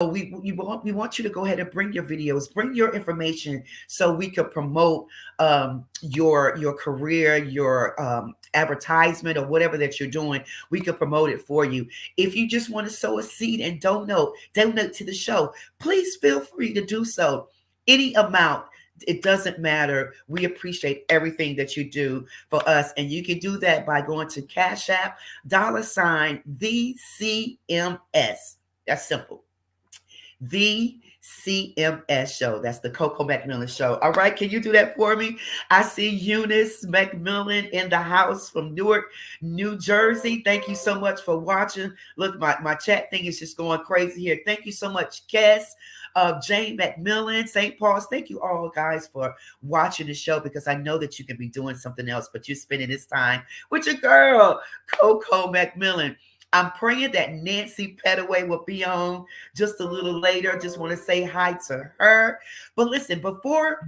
We want you to go ahead and bring your videos, bring your information, so we could promote your career, your advertisement, or whatever that you're doing. We could promote it for you. If you just want to sow a seed and donate to the show, please feel free to do so. Any amount. It doesn't matter. We appreciate everything that you do for us. And you can do that by going to Cash App, $VCMS. That's simple. The CMS show. That's the Coco McMillan show. All right, can you do that for me? I see Eunice McMillan in the house from Newark, New Jersey. Thank you so much for watching. Look, my chat thing is just going crazy here. Thank you so much, Kes. Jane McMillan, St. Paul's. Thank you all guys for watching the show, because I know that you can be doing something else, but you're spending this time with your girl, Coco McMillan. I'm praying that Nancy Petaway will be on just a little later. Just want to say hi to her. But listen, before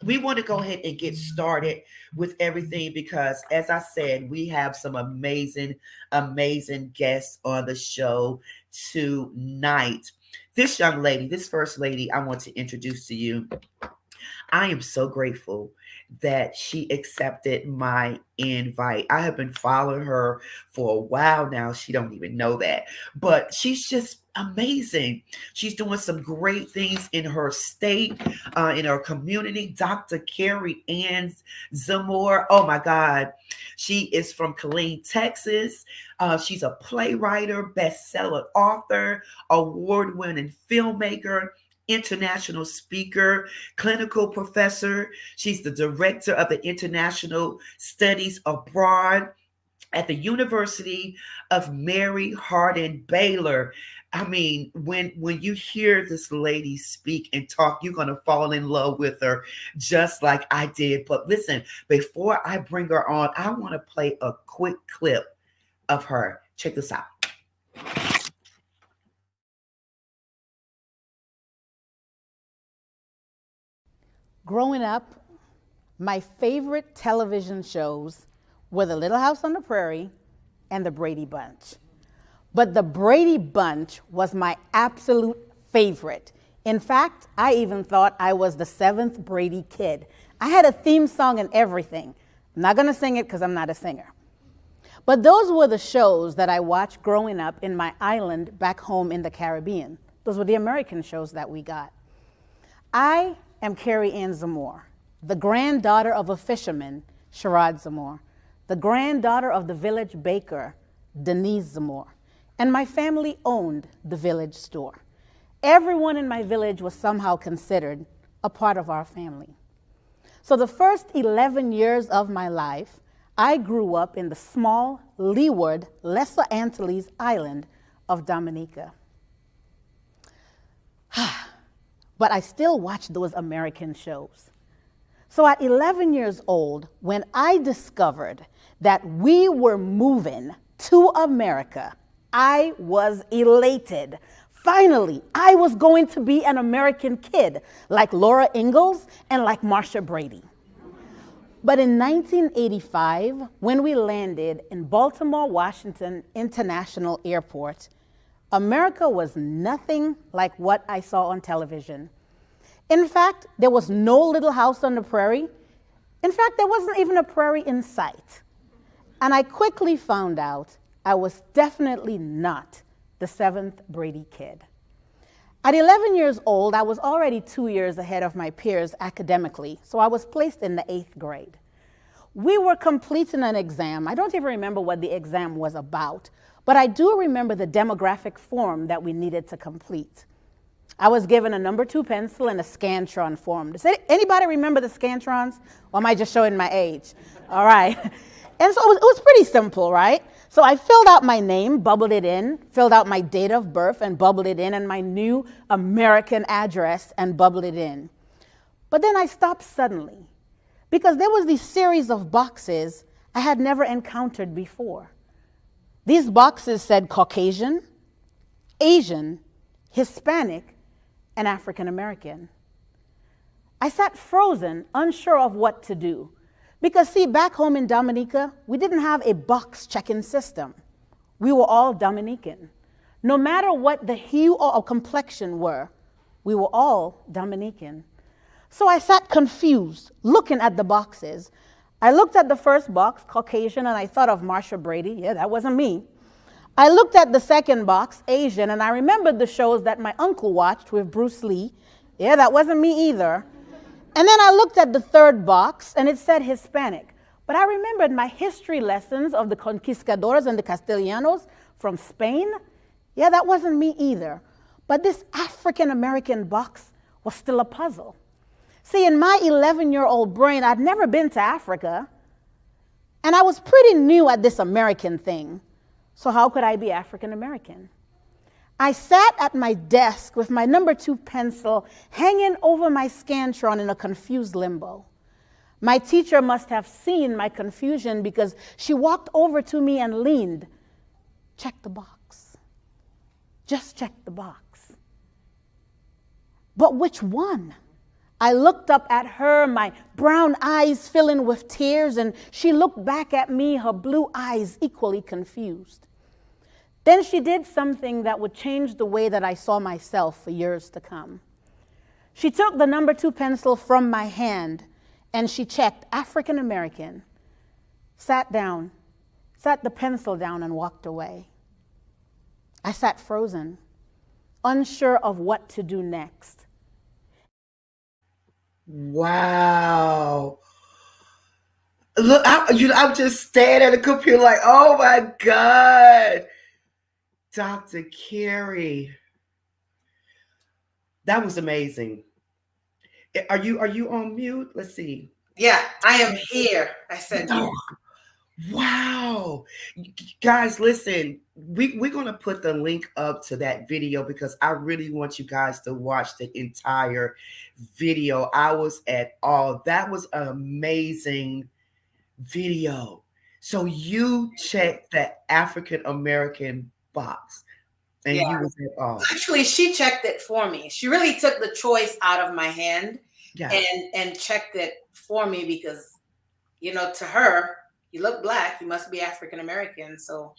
we want to go ahead and get started with everything, because as I said, we have some amazing guests on the show tonight. This young lady, this first lady I want to introduce to you. I am so grateful that she accepted my invite. I have been following her for a while now. She don't even know that, but she's just amazing. She's doing some great things in her state, in her community. Dr. Carrie Ann Zamore. Oh my God. She is from Killeen, Texas. She's a playwright, bestseller author, award-winning filmmaker, international speaker, clinical professor. She's the director of the International Studies Abroad at the University of Mary Hardin Baylor. I mean, when you hear this lady speak and talk, you're going to fall in love with her just like I did. But listen, before I bring her on, I want to play a quick clip of her. Check this out. Growing up, my favorite television shows were The Little House on the Prairie and The Brady Bunch. But The Brady Bunch was my absolute favorite. In fact, I even thought I was the seventh Brady kid. I had a theme song and everything. I'm not gonna sing it because I'm not a singer. But those were the shows that I watched growing up in my island back home in the Caribbean. Those were the American shows that we got. I am Carrie Ann Zamore, the granddaughter of a fisherman, Sherrod Zamore, the granddaughter of the village baker, Denise Zamore, and my family owned the village store. Everyone in my village was somehow considered a part of our family. So the first 11 years of my life, I grew up in the small, leeward, Lesser Antilles island of Dominica. But I still watched those American shows. So at 11 years old, when I discovered that we were moving to America, I was elated. Finally, I was going to be an American kid, like Laura Ingalls and like Marsha Brady. But in 1985, when we landed in Baltimore, Washington International Airport, America was nothing like what I saw on television. In fact, there was no Little House on the Prairie. In fact, there wasn't even a prairie in sight. And I quickly found out I was definitely not the seventh Brady kid. At 11 years old, I was already 2 years ahead of my peers academically, so I was placed in the 8th grade. We were completing an exam. I don't even remember what the exam was about, but I do remember the demographic form that we needed to complete. I was given a number 2 pencil and a Scantron form. Does anybody remember the Scantrons? Or am I just showing my age? All right. And so it was pretty simple, right? So I filled out my name, bubbled it in, filled out my date of birth and bubbled it in, and my new American address and bubbled it in. But then I stopped suddenly because there was this series of boxes I had never encountered before. These boxes said Caucasian, Asian, Hispanic, and African American. I sat frozen, unsure of what to do. Because see, back home in Dominica, we didn't have a box checking system. We were all Dominican. No matter what the hue or complexion were, we were all Dominican. So I sat confused, looking at the boxes. I looked at the first box, Caucasian, and I thought of Marsha Brady. Yeah, that wasn't me. I looked at the second box, Asian, and I remembered the shows that my uncle watched with Bruce Lee. Yeah, that wasn't me either. And then I looked at the third box, and it said Hispanic. But I remembered my history lessons of the conquistadores and the Castellanos from Spain. Yeah, that wasn't me either. But this African American box was still a puzzle. See, in my 11-year-old brain, I'd never been to Africa, and I was pretty new at this American thing. So how could I be African American? I sat at my desk with my number 2 pencil hanging over my Scantron in a confused limbo. My teacher must have seen my confusion because she walked over to me and leaned. Check the box. Just check the box. But which one? I looked up at her, my brown eyes filling with tears, and she looked back at me, her blue eyes equally confused. Then she did something that would change the way that I saw myself for years to come. She took the number 2 pencil from my hand and she checked African American, sat down, sat the pencil down and walked away. I sat frozen, unsure of what to do next. Wow. Look, I'm just staring at the computer like, oh my God. Dr. Carey. That was amazing. Are you on mute? Let's see. Yeah, I am here. I said, oh, wow. Guys, listen, we're going to put the link up to that video because I really want you guys to watch the entire video. I was at all. That was an amazing video. So you checked that African American box. And yeah. You was at all. Actually, she checked it for me. She really took the choice out of my hand and checked it for me because, you know, to her, you look black, you must be African American. So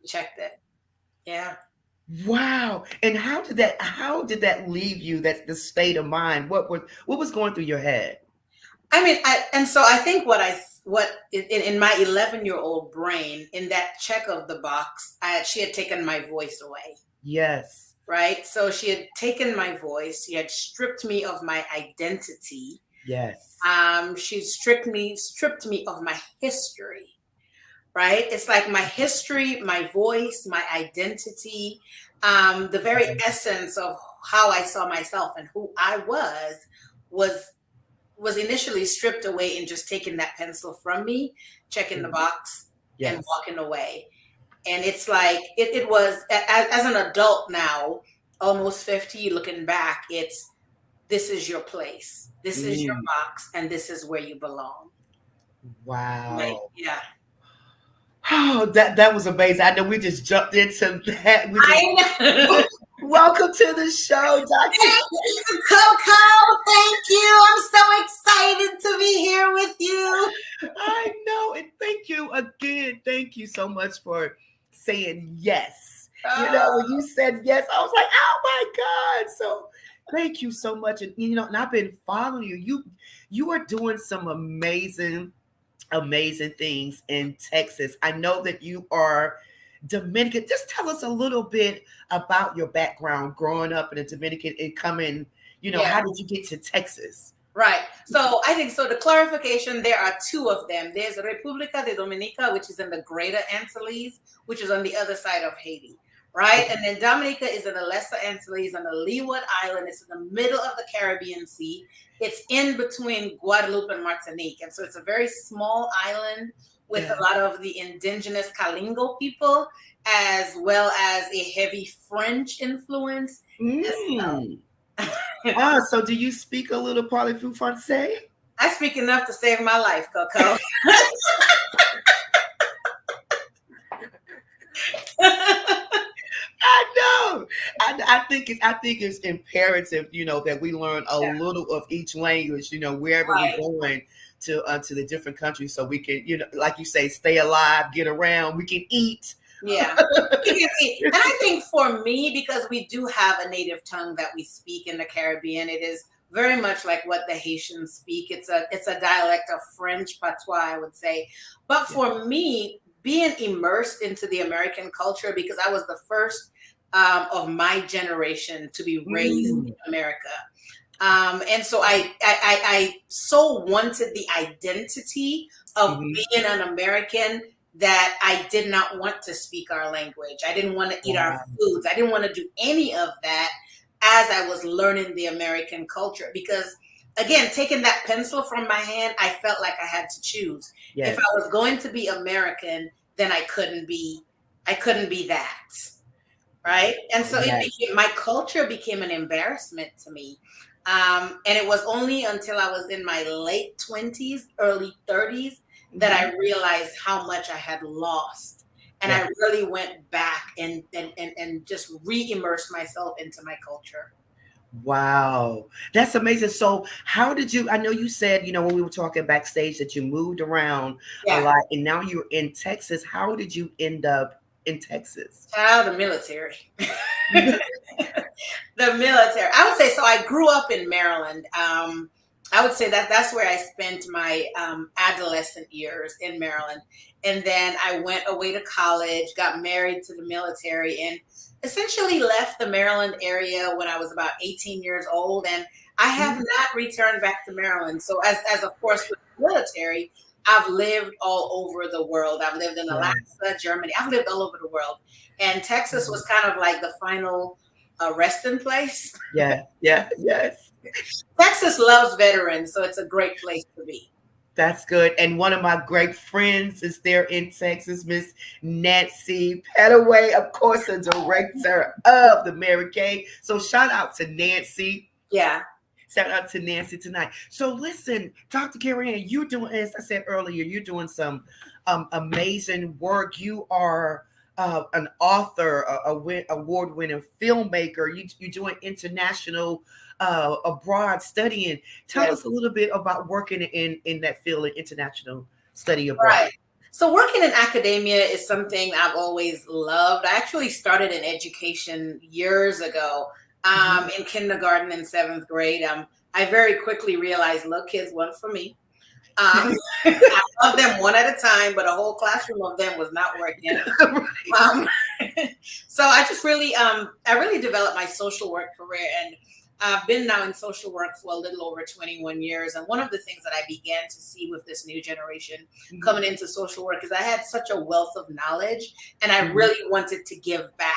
checked it. Yeah. Wow. And how did that leave you? That's the state of mind. What was going through your head? I mean, I think what in my 11-year-old brain, in that check of the box, she had taken my voice away. Yes. Right. So she had taken my voice. She had stripped me of my identity. Yes. She stripped me of my history. Right. It's like my history, my voice, my identity, the very essence of how I saw myself and who I was initially stripped away and just taking that pencil from me, checking the box and walking away. And it's like, it was, as an adult now, almost 50, looking back, this is your place. This is your box, and this is where you belong. Wow. Right? Yeah. Oh, that was amazing. I know we just jumped into that. Welcome to the show, Dr. Coco. Thank you. I'm so excited to be here with you. I know. And thank you again. Thank you so much for saying yes. You know, when you said yes, I was like, oh my God. So thank you so much. And, you know, and I've been following you. You are doing some amazing things in Texas. I know that you are Dominican. Just tell us a little bit about your background growing up in a Dominican and coming, you know, how did you get to Texas? Right. So I think the clarification, there are 2 of them. There's República de Dominica, which is in the Greater Antilles, which is on the other side of Haiti. Right. And then Dominica is in the Lesser Antilles on the Leeward Island. It's in the middle of the Caribbean Sea. It's in between Guadeloupe and Martinique. And so it's a very small island with a lot of the indigenous Kalingo people, as well as a heavy French influence. So do you speak a little parlez-vous français? I speak enough to save my life, Coco. I know. I think it's imperative, you know, that we learn a little of each language, you know, wherever we're going to the different countries, so we can, you know, like you say, stay alive, get around, we can eat, Yeah. And I think for me, because we do have a native tongue that we speak in the Caribbean, it is very much like what the Haitians speak. It's a dialect of French patois, I would say. But for me, being immersed into the American culture, because I was the first of my generation to be raised in America. And so I so wanted the identity of being an American that I did not want to speak our language. I didn't want to eat our foods. I didn't want to do any of that as I was learning the American culture. Because again, taking that pencil from my hand, I felt like I had to choose. Yes. If I was going to be American, then I couldn't be that. Right. And so my culture became an embarrassment to me. And it was only until I was in my late 20s, early 30s, that I realized how much I had lost. And I really went back and just re-immersed myself into my culture. Wow. That's amazing. So how did you, I know you said, when we were talking backstage that you moved around a lot and now you're in Texas. How did you end up in Texas? The military. The military. I would say, so I grew up in Maryland. I would say that's where I spent my adolescent years, in Maryland. And then I went away to college, got married to the military, and essentially left the Maryland area when I was about 18 years old. And I have not returned back to Maryland. So as of course with the military, I've lived all over the world. I've lived in Alaska, Germany. I've lived all over the world. And Texas was kind of like the final resting place. Yes. Texas loves veterans, so it's a great place to be. That's good. And one of my great friends is there in Texas, Miss Nancy Petaway, of course, the director of the Mary Kay. So shout out to Nancy. Yeah. Shout out to Nancy tonight. So listen, Dr. Carrie Ann, you're doing, as I said earlier, you're doing some amazing work. You are an author, award-winning filmmaker. You're doing international abroad studying. Tell us a little bit about working in that field of international study abroad. Right. So working in academia is something I've always loved. I actually started in education years ago. In kindergarten and 7th grade, I very quickly realized, look, kids weren't for me. I loved them one at a time, but a whole classroom of them was not working. So I just really, I really developed my social work career, and I've been now in social work for a little over 21 years. And one of the things that I began to see with this new generation coming into social work is I had such a wealth of knowledge, and I really wanted to give back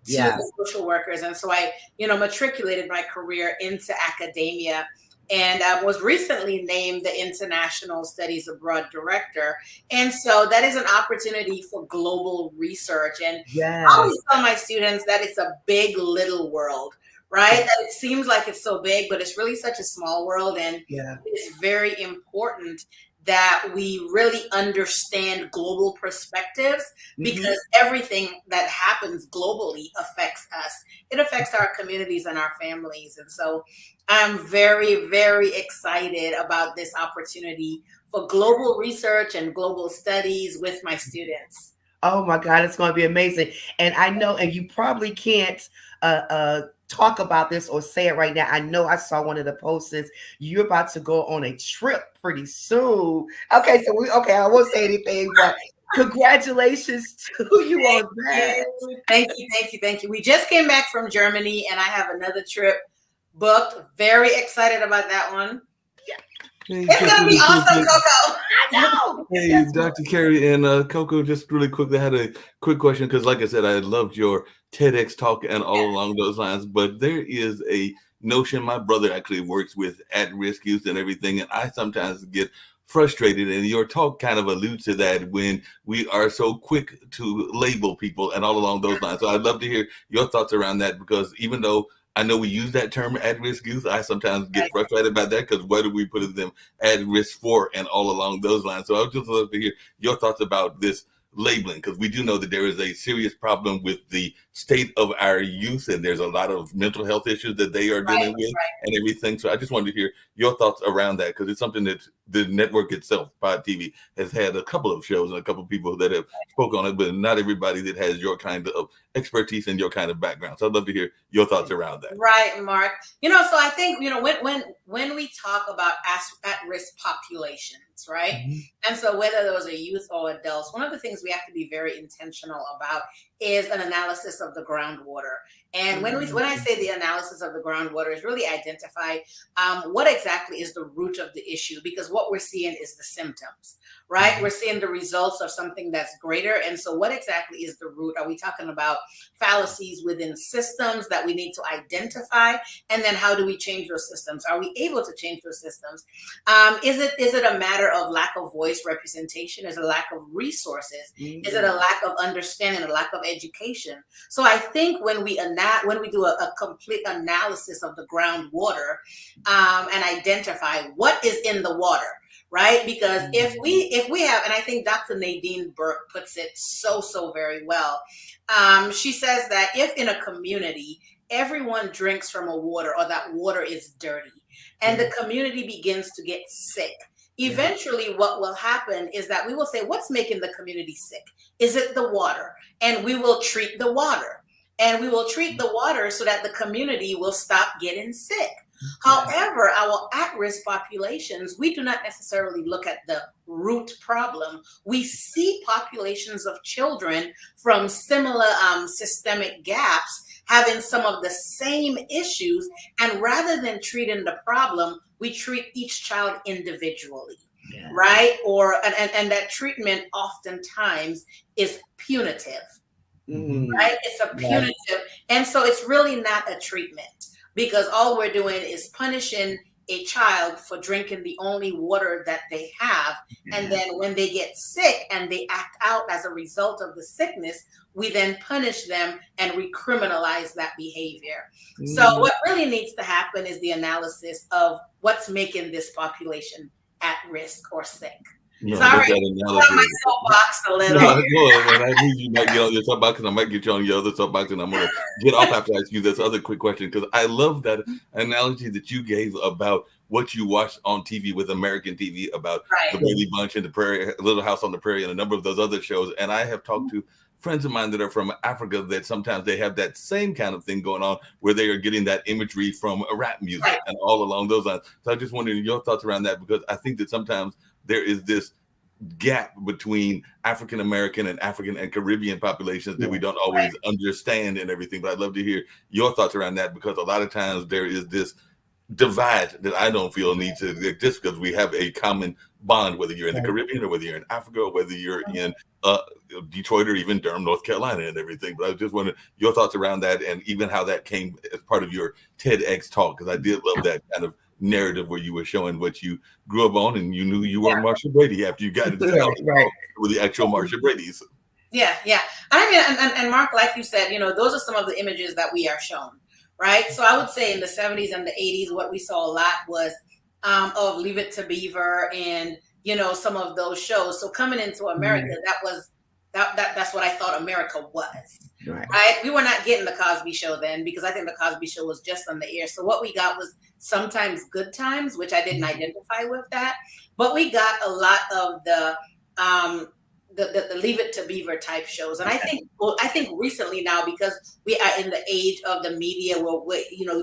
to the social workers. And so I, matriculated my career into academia, and I was recently named the International Studies Abroad Director. And so that is an opportunity for global research. And I always tell my students that it's a big little world, right? That it seems like it's so big, but it's really such a small world. And it's very important that we really understand global perspectives, because everything that happens globally affects us. It affects our communities and our families. And so I'm very, very excited about this opportunity for global research and global studies with my students. Oh my God, it's going to be amazing. And I know, and you probably can't talk about this or say it right now. I know I saw one of the posts. You're about to go on a trip pretty soon. Okay, so I won't say anything, but congratulations to you on that. Thank you. We just came back from Germany, and I have another trip booked. Very excited about that one. Hey, it's going to be awesome, Coco. I know. Hey, Dr. Carrie and Coco, just really quickly, I had a quick question because, like I said, I loved your TEDx talk and all along those lines. But there is a notion, my brother actually works with at-risk youth and everything, and I sometimes get frustrated, and your talk kind of alludes to that when we are so quick to label people and all along those lines. So I'd love to hear your thoughts around that, because even though I know we use that term at-risk youth, I sometimes get frustrated about that, because what do we put them at risk for and all along those lines. So I would just love to hear your thoughts about this labeling, because we do know that there is a serious problem with the state of our youth, and there's a lot of mental health issues that they are dealing with and everything. So I just wanted to hear your thoughts around that, because it's something that the network itself, Pod TV, has had a couple of shows and a couple of people that have spoke on it, but not everybody that has your kind of expertise and your kind of background. So I'd love to hear your thoughts around that. Right, Mark. So I think, when we talk about at-risk populations, right? And so whether those are youth or adults, one of the things we have to be very intentional about is an analysis of the groundwater. And when I say the analysis of the groundwater, is really identify what exactly is the root of the issue, because what we're seeing is the symptoms, right? We're seeing the results of something that's greater. And so what exactly is the root? Are we talking about fallacies within systems that we need to identify? And then how do we change those systems? Are we able to change those systems? Is it a matter of lack of voice representation? Is it a lack of resources? Is it a lack of understanding, a lack of education? So I think when we do a complete analysis of the groundwater and identify what is in the water, right? Because if we have, and I think Dr. Nadine Burke puts it so very well. She says that if in a community everyone drinks from a water, or that water is dirty, and the community begins to get sick, eventually what will happen is that we will say, what's making the community sick? Is it the water? And we will treat the water. And we will treat the water so that the community will stop getting sick. However, our at-risk populations, we do not necessarily look at the root problem. We see populations of children from similar systemic gaps having some of the same issues. And rather than treating the problem, we treat each child individually, right? And that treatment oftentimes is punitive, right? It's a punitive. And so it's really not a treatment, because all we're doing is punishing a child for drinking the only water that they have. And then when they get sick and they act out as a result of the sickness, we then punish them and recriminalize that behavior. So what really needs to happen is the analysis of what's making this population at risk or sick. No, Sorry, I'm my soapbox a little. No, and I knew you might get on your soapbox, and I might get you on your other soapbox, and I'm going to get off after I ask you this other quick question, because I love that analogy that you gave about what you watched on TV with American TV about the Brady Bunch and the Prairie, Little House on the Prairie, and a number of those other shows. And I have talked to friends of mine that are from Africa that sometimes they have that same kind of thing going on, where they are getting that imagery from rap music and all along those lines. So I just wondering your thoughts around that, because I think that sometimes there is this gap between African American and African and Caribbean populations that we don't always understand and everything. But I'd love to hear your thoughts around that, because a lot of times there is this divide that I don't feel needs to exist, because we have a common bond, whether you're in the Caribbean or whether you're in Africa or whether you're in Detroit or even Durham, North Carolina and everything. But I just wondering your thoughts around that, and even how that came as part of your TEDx talk, because I did love that kind of narrative where you were showing what you grew up on, and you knew you weren't Marsha Brady after you got into with the actual Marsha Brady's. Yeah. I mean, and Mark, like you said, those are some of the images that we are shown, right? So I would say in the 70s and the 80s, what we saw a lot was of Leave It to Beaver and, some of those shows. So coming into America, that's what I thought America was. Right? We were not getting the Cosby Show then, because I think the Cosby Show was just on the air. So what we got was sometimes Good Times, which I didn't identify with that, but we got a lot of the Leave It to Beaver type shows. And I think recently now, because we are in the age of the media where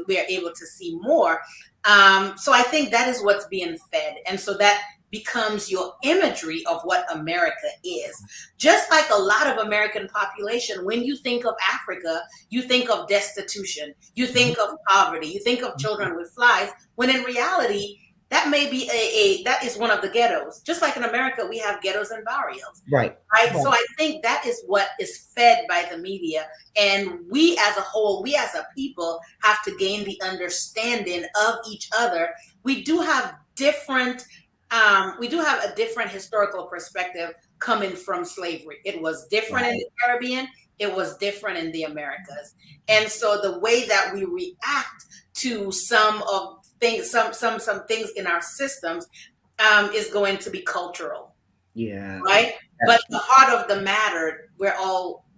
we are able to see more. So I think that is what's being fed. And so that becomes your imagery of what America is. Just like a lot of American population, when you think of Africa, you think of destitution, you think of poverty, you think of children with flies, when in reality, that may be that is one of the ghettos. Just like in America, we have ghettos and barrios. Right. So I think that is what is fed by the media. And we as a whole, we as a people have to gain the understanding of each other. We do have a different historical perspective coming from slavery. It was different in the Caribbean. It was different in the Americas. And so the way that we react to some things in our systems is going to be cultural. Yeah. Right. But the heart of the matter,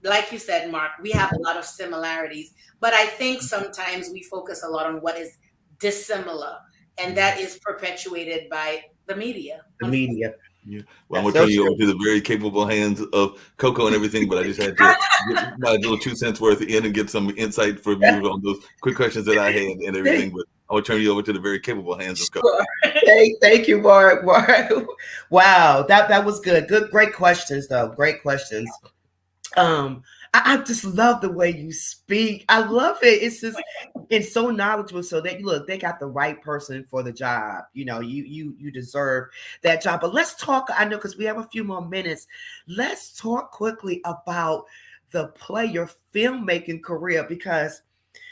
like you said, Mark, we have a lot of similarities, but I think sometimes we focus a lot on what is dissimilar, and that is perpetuated by the media. The media. Yeah. Well, I'm That's gonna so turn you true. over to the very capable hands of Coco and everything, but I just had to get my little 2 cents worth in and get some insight from you on those quick questions that I had and everything. But I will turn you over to the very capable hands of Coco. Sure. Thank you, Mark. Wow, that was good. Great questions, though. Great questions. I just love the way you speak. I love it. It's so knowledgeable. So that look, they got the right person for the job. You know, you deserve that job. But let's talk. I know because we have a few more minutes. Let's talk quickly about your filmmaking career because.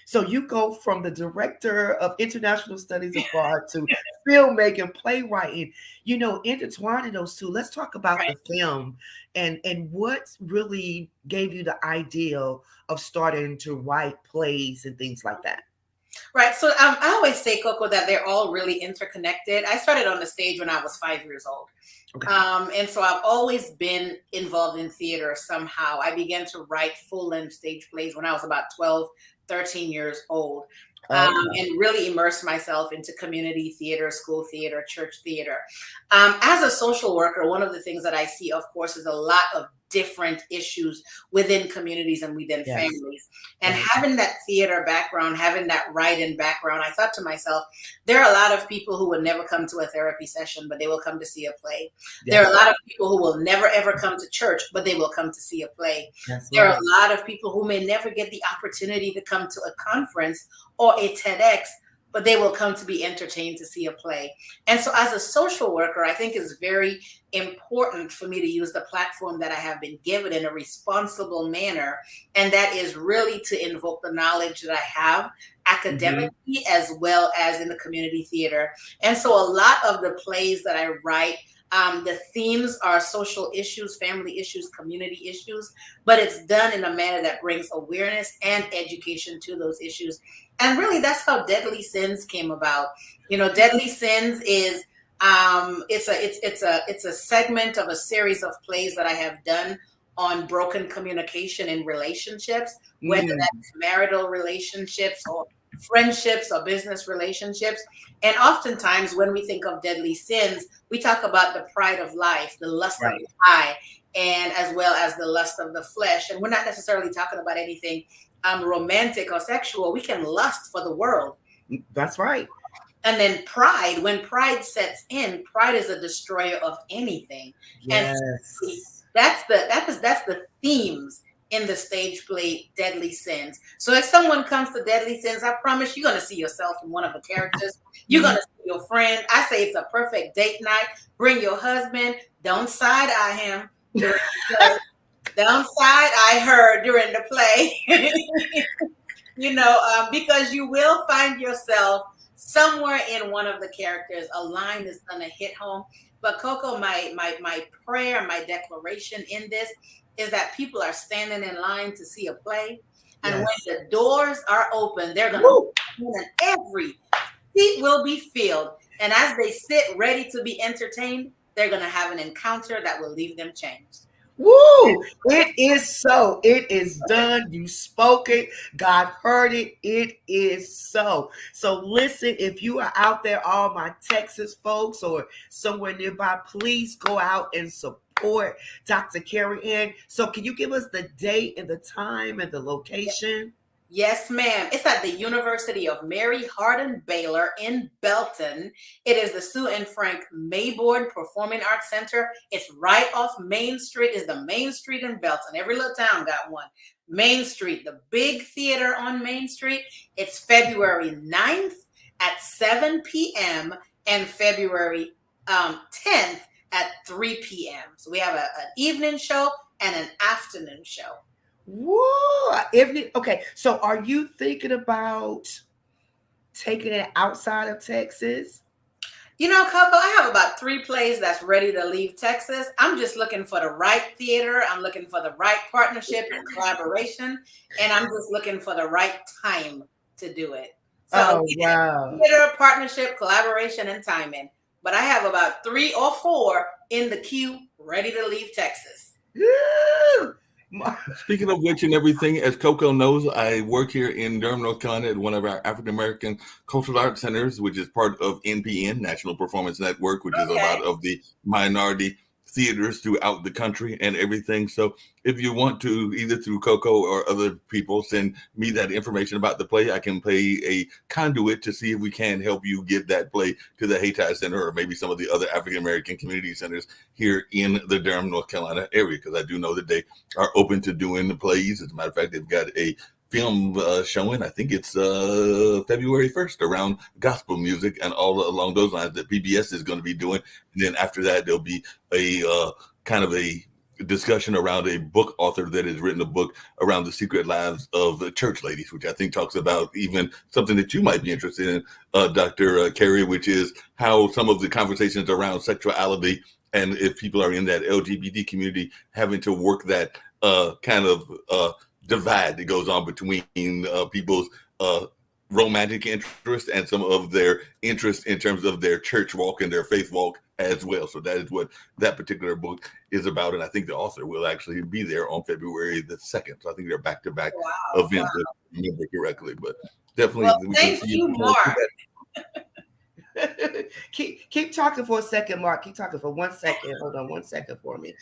So you go from the director of international studies abroad to filmmaking, playwriting, intertwining those two. Let's talk about the film and what really gave you the idea of starting to write plays and things like that. Right. So I always say, Coco, that they're all really interconnected. I started on the stage when I was 5 years old. Okay. And so I've always been involved in theater somehow. I began to write full-length stage plays when I was about 12, 13 years old. And really immerse myself into community theater, school theater, church theater. As a social worker, one of the things that I see, of course, is a lot of different issues within communities and within families. And having that theater background, having that writing background, I thought to myself, there are a lot of people who will never come to a therapy session, but they will come to see a play. There are a lot of people who will never, ever come to church, but they will come to see a play. There are a lot of people who may never get the opportunity to come to a conference or a TEDx, but they will come to be entertained to see a play. And so as a social worker, I think it's very important for me to use the platform that I have been given in a responsible manner. And that is really to invoke the knowledge that I have academically as well as in the community theater. And so a lot of the plays that I write, the themes are social issues, family issues, community issues, but it's done in a manner that brings awareness and education to those issues. And really, that's how Deadly Sins came about. Deadly Sins is it's a segment of a series of plays that I have done on broken communication in relationships, whether that's marital relationships or friendships or business relationships. And oftentimes when we think of deadly sins, we talk about the pride of life, the lust of the eye, and as well as the lust of the flesh. And we're not necessarily talking about anything romantic or sexual. We can lust for the world. That's right. And then pride, when pride sets in, pride is a destroyer of anything. Yes. And that's the themes in the stage play Deadly Sins. So if someone comes to Deadly Sins, I promise you're going to see yourself in one of the characters. You're going to see your friend. I say it's a perfect date night. Bring your husband. Don't side-eye him during the play. Don't side-eye her during the play. Because you will find yourself somewhere in one of the characters. A line is going to hit home. But Coco, my prayer, my declaration in this is that people are standing in line to see a play. And when the doors are open, they're going to and every seat will be filled. And as they sit ready to be entertained, they're going to have an encounter that will leave them changed. Woo! It is so. It is done. You spoke it. God heard it. It is so. So listen, if you are out there, all my Texas folks or somewhere nearby, please go out and support Dr. Carrie Ann. So can you give us the date and the time and the location? Yes, ma'am. It's at the University of Mary Hardin Baylor in Belton. It is the Sue and Frank Mayboard Performing Arts Center. It's right off Main Street. It's the Main Street in Belton. Every little town got one. Main Street, the big theater on Main Street. It's February 9th at 7 p.m. and February 10th at 3 p.m. So we have an evening show and an afternoon show. Whoa! Okay, so are you thinking about taking it outside of Texas? Coco, I have about 3 plays that's ready to leave Texas. I'm just looking for the right theater. I'm looking for the right partnership and collaboration. And I'm just looking for the right time to do it. So theater, partnership, collaboration, and timing. But I have about 3 or 4 in the queue ready to leave Texas. Woo! Speaking of which and everything, as Coco knows, I work here in Durham, North Carolina at one of our African American cultural arts centers, which is part of NPN, National Performance Network, which is a Okay. lot of the minority theaters throughout the country and everything. So if you want to, either through Coco or other people, send me that information about the play, I can play a conduit to see if we can help you get that play to the Hayti Center or maybe some of the other African American community centers here in the Durham, North Carolina area, because I do know that they are open to doing the plays. As a matter of fact, they've got a film showing. I think it's February 1st around gospel music and all along those lines that PBS is going to be doing. And then after that, there'll be a kind of a discussion around a book author that has written a book around the secret lives of the church ladies, which I think talks about even something that you might be interested in, Dr. Carey, which is how some of the conversations around sexuality and if people are in that LGBT community having to work that kind of divide that goes on between people's romantic interest and some of their interest in terms of their church walk and their faith walk as well. So that is what that particular book is about. And I think the author will actually be there on February the 2nd. So I think they're back-to-back Wow. events, if I remember correctly. But definitely Well, we can thank see you, Mark. keep talking for a second, Mark. Keep talking for 1 second. Hold on 1 second for me.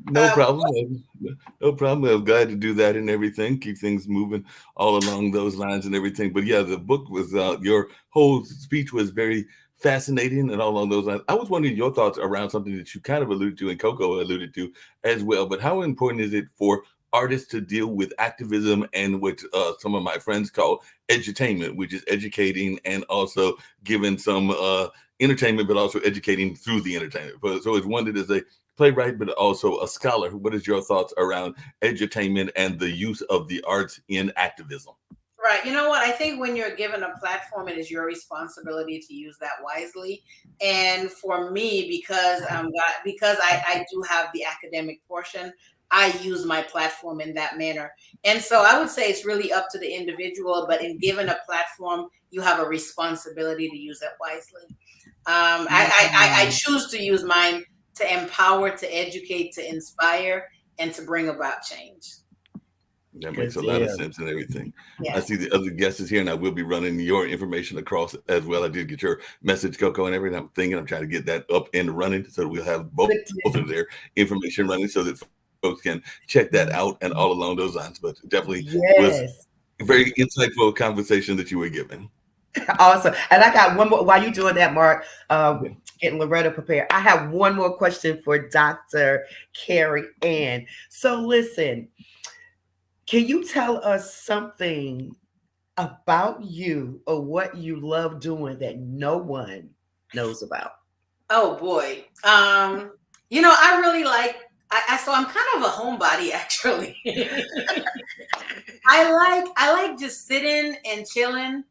No problem. No problem. I'm glad to do that and everything. Keep things moving all along those lines and everything. But yeah, the book was your whole speech was very fascinating and all along those lines. I was wondering your thoughts around something that you kind of alluded to and Coco alluded to as well. But how important is it for artists to deal with activism and what some of my friends call edutainment, which is educating and also giving some entertainment, but also educating through the entertainment. So it's one that is a playwright, but also a scholar. What is your thoughts around edutainment and the use of the arts in activism? Right. You know what? I think when you're given a platform, it is your responsibility to use that wisely. And for me, because I do have the academic portion, I use my platform in that manner. And so I would say it's really up to the individual, but in given a platform, you have a responsibility to use it wisely. I choose to use mine to empower, to educate, to inspire, and to bring about change. That makes a lot of sense and everything. Yeah. I see the other guests is here, and I will be running your information across as well. I did get your message, Coco, and everything. I'm thinking I'm trying to get that up and running so we'll have both of their information running so that folks can check that out and all along those lines. But definitely was a very insightful conversation that you were giving. Awesome. And I got one more while you're doing that, Mark. Getting Loretta prepared. I have one more question for Dr. Carey Ann. So listen, can you tell us something about you or what you love doing that no one knows about? Oh boy. I really like so I'm kind of a homebody actually. I like just sitting and chilling.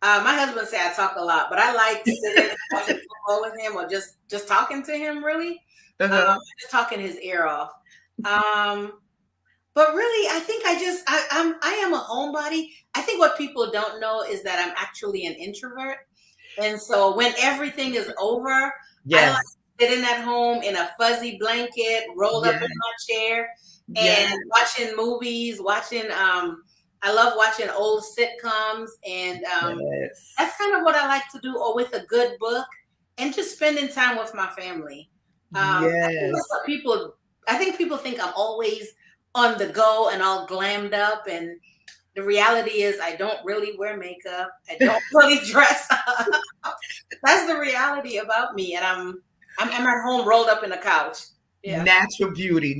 My husband say I talk a lot, but I like sitting and watching football with him or just talking to him really. Just talking his ear off. But really, I think I am a homebody. I think what people don't know is that I'm actually an introvert. And so when everything is over, I like sitting at home in a fuzzy blanket, rolled up in my chair, and watching movies, I love watching old sitcoms, and that's kind of what I like to do, or with a good book, and just spending time with my family. I think people think I'm always on the go and all glammed up, and the reality is I don't really wear makeup. I don't really dress up. That's the reality about me, and I'm at home rolled up in the couch. Yeah. Natural beauty.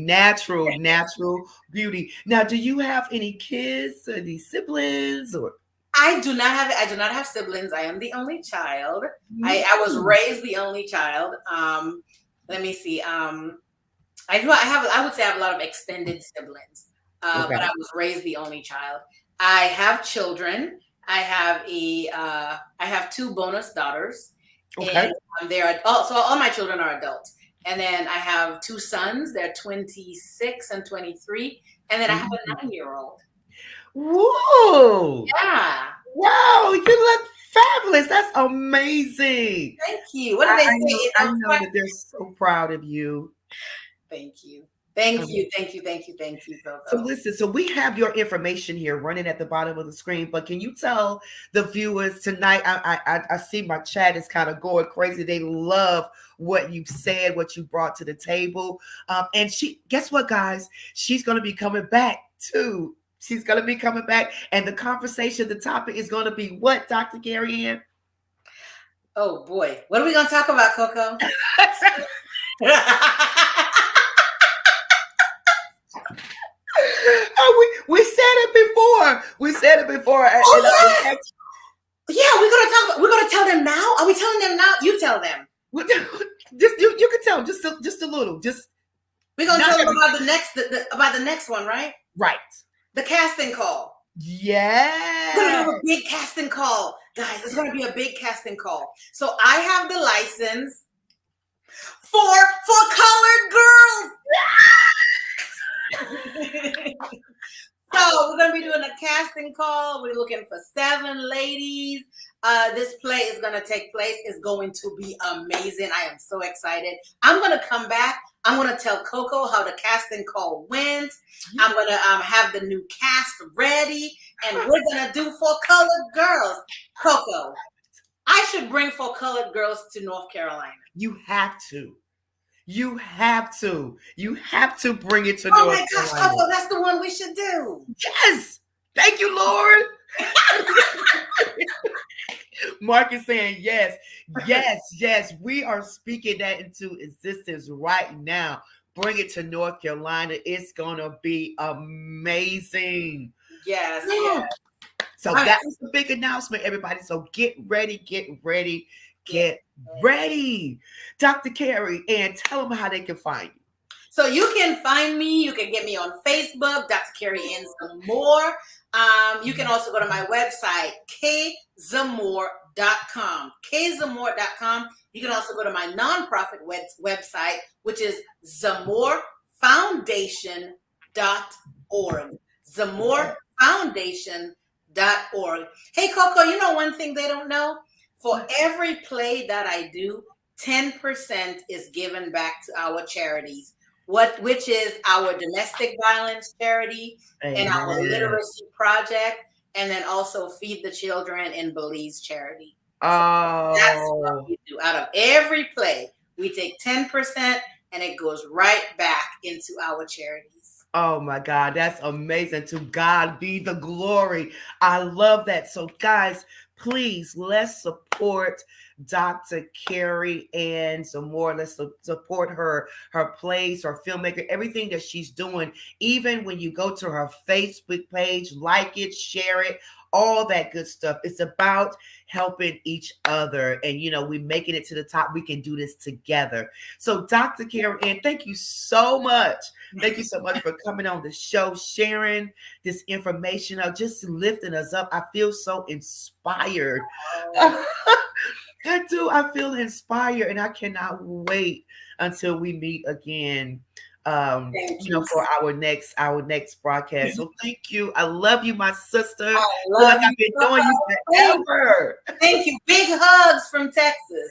Now, do you have any kids or any siblings or? I do not have siblings. I am the only child. I was raised the only child. Let me see. I would say I have a lot of extended siblings, but I was raised the only child. I have children. I have 2 bonus daughters. Okay. And they are so all my children are adults. And then I have 2 sons. They're 26 and 23. And then I have a 9-year-old. Whoa! Yeah. Wow, you look fabulous. That's amazing. Thank you. What do they say? I know that they're so proud of you. Thank you. Thank you, thank you, thank you, thank you, So Coco. listen, so we have your information here running at the bottom of the screen, but can you tell the viewers tonight? I see my chat is kind of going crazy. They love what you said, what you brought to the table, and guess what, guys? She's going to be coming back too. She's going to be coming back, and the conversation, the topic is going to be what, Dr. Gary Ann? Oh boy, what are we going to talk about, Coco? Oh, we said it before. We said it before. Oh, yes. Yeah, we're gonna tell them now. Are we telling them now? You tell them. Just you can tell them just a little. Just we're gonna tell them about the next one, right? Right. The casting call. Yeah. We're gonna have a big casting call, guys. It's gonna be a big casting call. So I have the license for colored girls. So we're gonna be doing a casting call. We're looking for 7 ladies. This play is gonna take place. It's going to be amazing. I am so excited. I'm gonna come back. I'm gonna tell Coco how the casting call went. I'm gonna have the new cast ready, and we're gonna do 4 colored girls. Coco, I should bring 4 colored girls to North Carolina. You have to. You have to. You have to bring it to North Carolina. Oh my gosh, Coco, that's the one we should do. Yes. Thank you, Lord. Mark is saying yes. Yes, yes. We are speaking that into existence right now. Bring it to North Carolina. It's going to be amazing. Yes, yes. So that was a big announcement, everybody. So get ready, get ready, get ready. Dr. Carrie, and tell them how they can find you. So you can find me. You can get me on Facebook, Dr. Carrie and some more. You can also go to my website, kzamore.com. kzamore.com. You can also go to my nonprofit website, which is zamorefoundation.org. zamorefoundation.org. Hey, Coco, you know one thing they don't know? For every play that I do, 10% is given back to our charities, which is our domestic violence charity and our literacy project, and then also Feed the Children in Belize charity. Oh, that's what we do. Out of every play, we take 10% and it goes right back into our charities. Oh my God, that's amazing. To God be the glory. I love that. So guys, please, let's support Dr. Carrie and some more. Let's support her plays, her filmmaker, everything that she's doing. Even when you go to her Facebook page, like it, share it, all that good stuff. It's about helping each other. And, you know, we're making it to the top. We can do this together. So Dr. Carrie Ann, thank you so much. Thank you so much for coming on the show, sharing this information, just lifting us up. I feel so inspired. I do. I feel inspired, and I cannot wait until we meet again. For our next broadcast. So thank you. I love you, my sister. I love you. I've been knowing you forever. Thank you. Big hugs from Texas.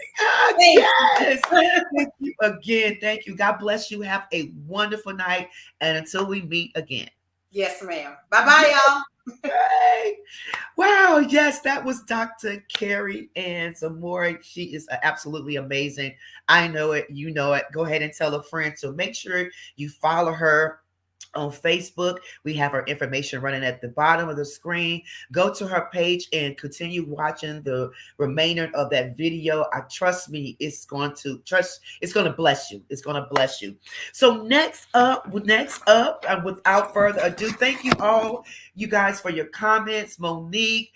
Yes. Thank you again. Thank you. God bless you. Have a wonderful night. And until we meet again. Yes, ma'am. Bye-bye, y'all. Hey. Wow, yes, that was Dr. Carrie and some more. She is absolutely amazing. I know it, you know it. Go ahead and tell a friend. So make sure you follow her on Facebook. We have her information running at the bottom of the screen. Go to her page and continue watching the remainder of that video. Trust me, it's going to bless you. It's going to bless you. So next up, without further ado, thank you all, you guys, for your comments. Monique,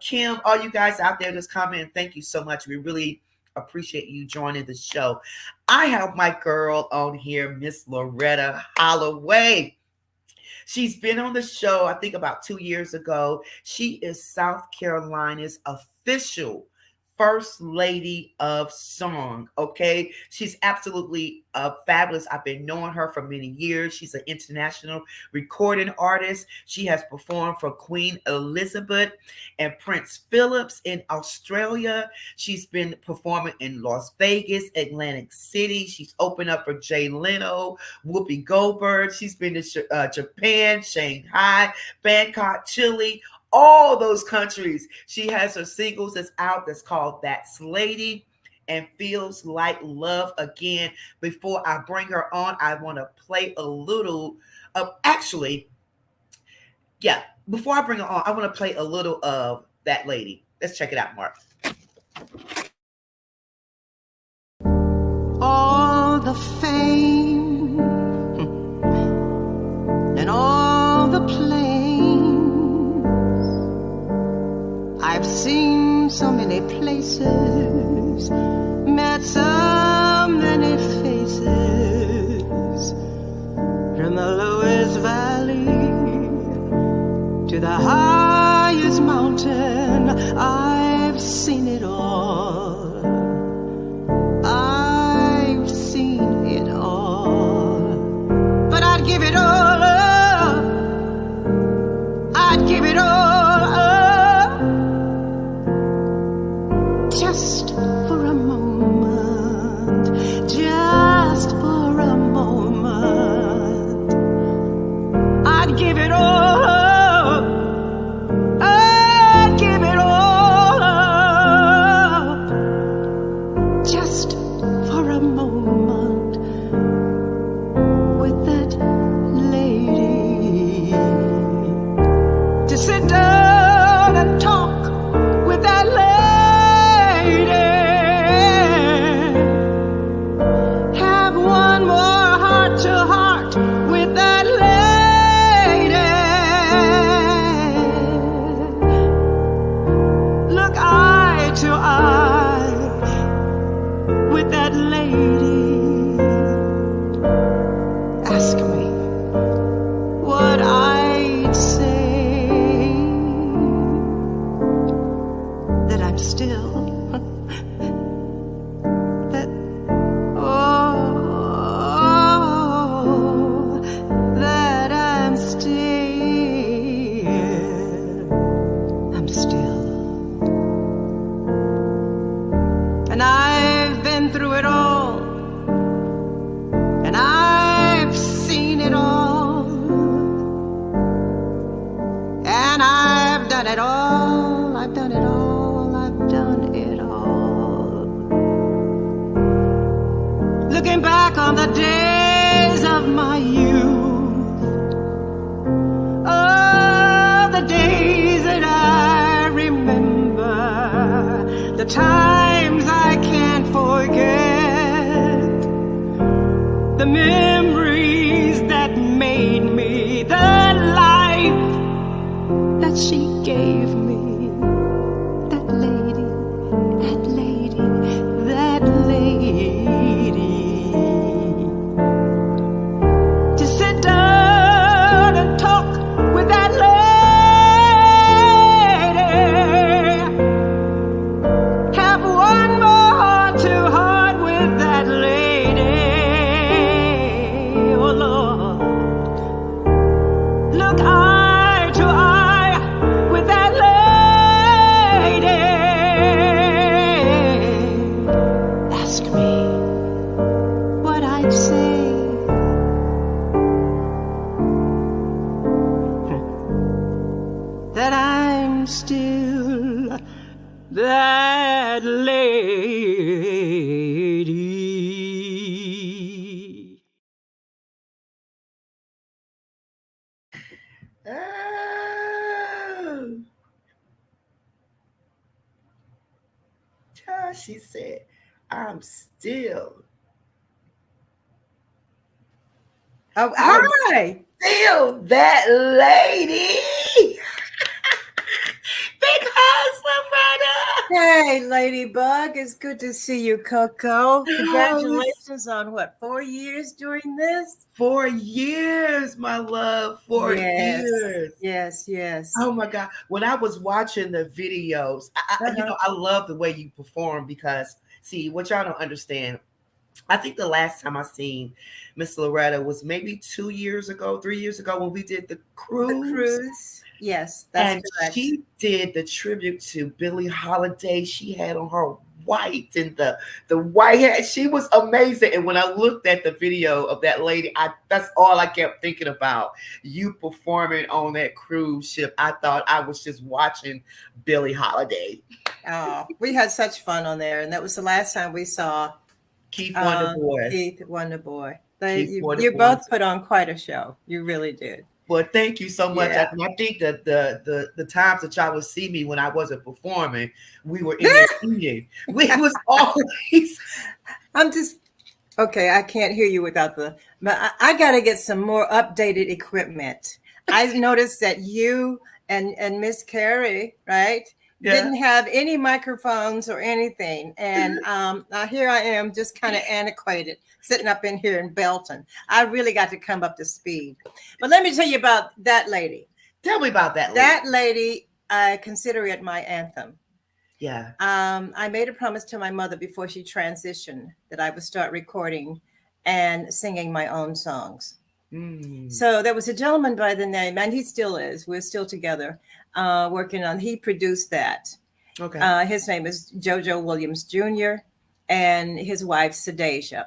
Kim, all you guys out there just commenting. Thank you so much. We really appreciate you joining the show. I have my girl on here, Miss Loretta Holloway. She's been on the show, I think about 2 years ago. She is South Carolina's official First Lady of Song. Okay, she's absolutely fabulous. I've been knowing her for many years. She's an international recording artist. She has performed for Queen Elizabeth and Prince Phillips in Australia. She's been performing in Las Vegas, Atlantic City. She's opened up for Jay Leno, Whoopi Goldberg. She's been to Japan, Shanghai, Bangkok, Chile, all those countries. She has her singles that's out that's called That's Lady and Feels Like Love Again. Before I bring her on, I want to play a little of before I bring her on, I want to play a little of That Lady. Let's check it out, Mark. All the fame and all the planes, I've seen so many places, met so many faces, from the lowest valley to the highest mountain. I've seen it all. I've seen it all. But I'd give it all up. I'd give it all up, just for a moment, just for a moment. I'd give it all up. I'd give it all up, just for a moment, with that lady. To sit down and talk with that lady. Have one more heart to heart with that lady. Look eye to eye with that lady. Ask me what I'd say. That I'm still that oh, that I'm still, and I've been through it all, and I've seen it all, and I've done it all. I've done it all. I've done it all. Looking back on the days of my youth, oh, the days that I remember, the times I can't forget, the memories that made me, the life that she gave me. That lady, that lady, that lady. To sit down and talk with that lady. Have one more heart to heart with that lady. Oh Lord, look eye to eye with that lady. Ask me what I'd say. That I'm still that lady. Oh. She said, I'm still. Oh, hi. Still that lady. Big hugs, my brother. Hey, Ladybug, it's good to see you, Coco. Congratulations on what, 4 years doing this? 4 years, my love. 4 years. Yes. Oh my God. When I was watching the videos, Uh-huh. I love the way you perform because, see, what y'all don't understand, I think the last time I seen Miss Loretta was maybe 2 years ago, 3 years ago when we did the The cruise. cruise. Yes, that's And correct. she did the tribute to Billie Holiday. She had on her white and the white hair. She was amazing. And when I looked at the video of that lady, that's all I kept thinking about. You performing on that cruise ship. I thought I was just watching Billie Holiday. Oh, we had such fun on there, and that was the last time we saw Keith Wonderboy. Keith Wonderboy. Keith You Wonderboy. both put on quite a show. You really did. Well, thank you so much. Yeah. And I think that the times that y'all would see me when I wasn't performing, we were in there eating. We was always. I'm just okay. I can't hear you without but I got to get some more updated equipment. I noticed that you and Miss Carrie, right, didn't have any microphones or anything, and here I am, just kind of antiquated, sitting up in here in Belton. I really got to come up to speed. But let me tell you about that lady. Tell me about that lady. That lady, I consider it my anthem. Yeah. I made a promise to my mother before she transitioned that I would start recording and singing my own songs. So there was a gentleman by the name, and he still is. We're still together, working on. He produced that. Okay. His name is JoJo Williams Jr. and his wife Sadasia.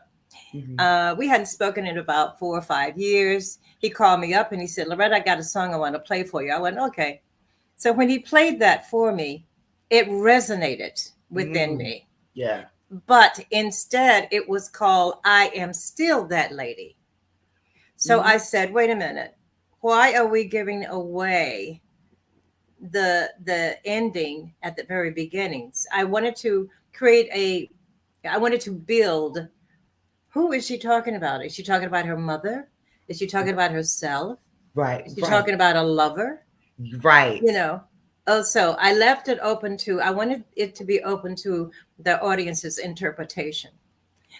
We hadn't spoken in about 4 or 5 years. He called me up and he said, "Loretta, I got a song I want to play for you." I went, "Okay." So when he played that for me, it resonated within me. Yeah. But instead, it was called "I Am Still That Lady." So I said, wait a minute. Why are we giving away the ending at the very beginnings? I wanted to build. Who is she talking about? Is she talking about her mother? Is she talking about herself? Right. Is she talking about a lover? Right. You know. Also, I left it open to, I wanted it to be open to the audience's interpretation.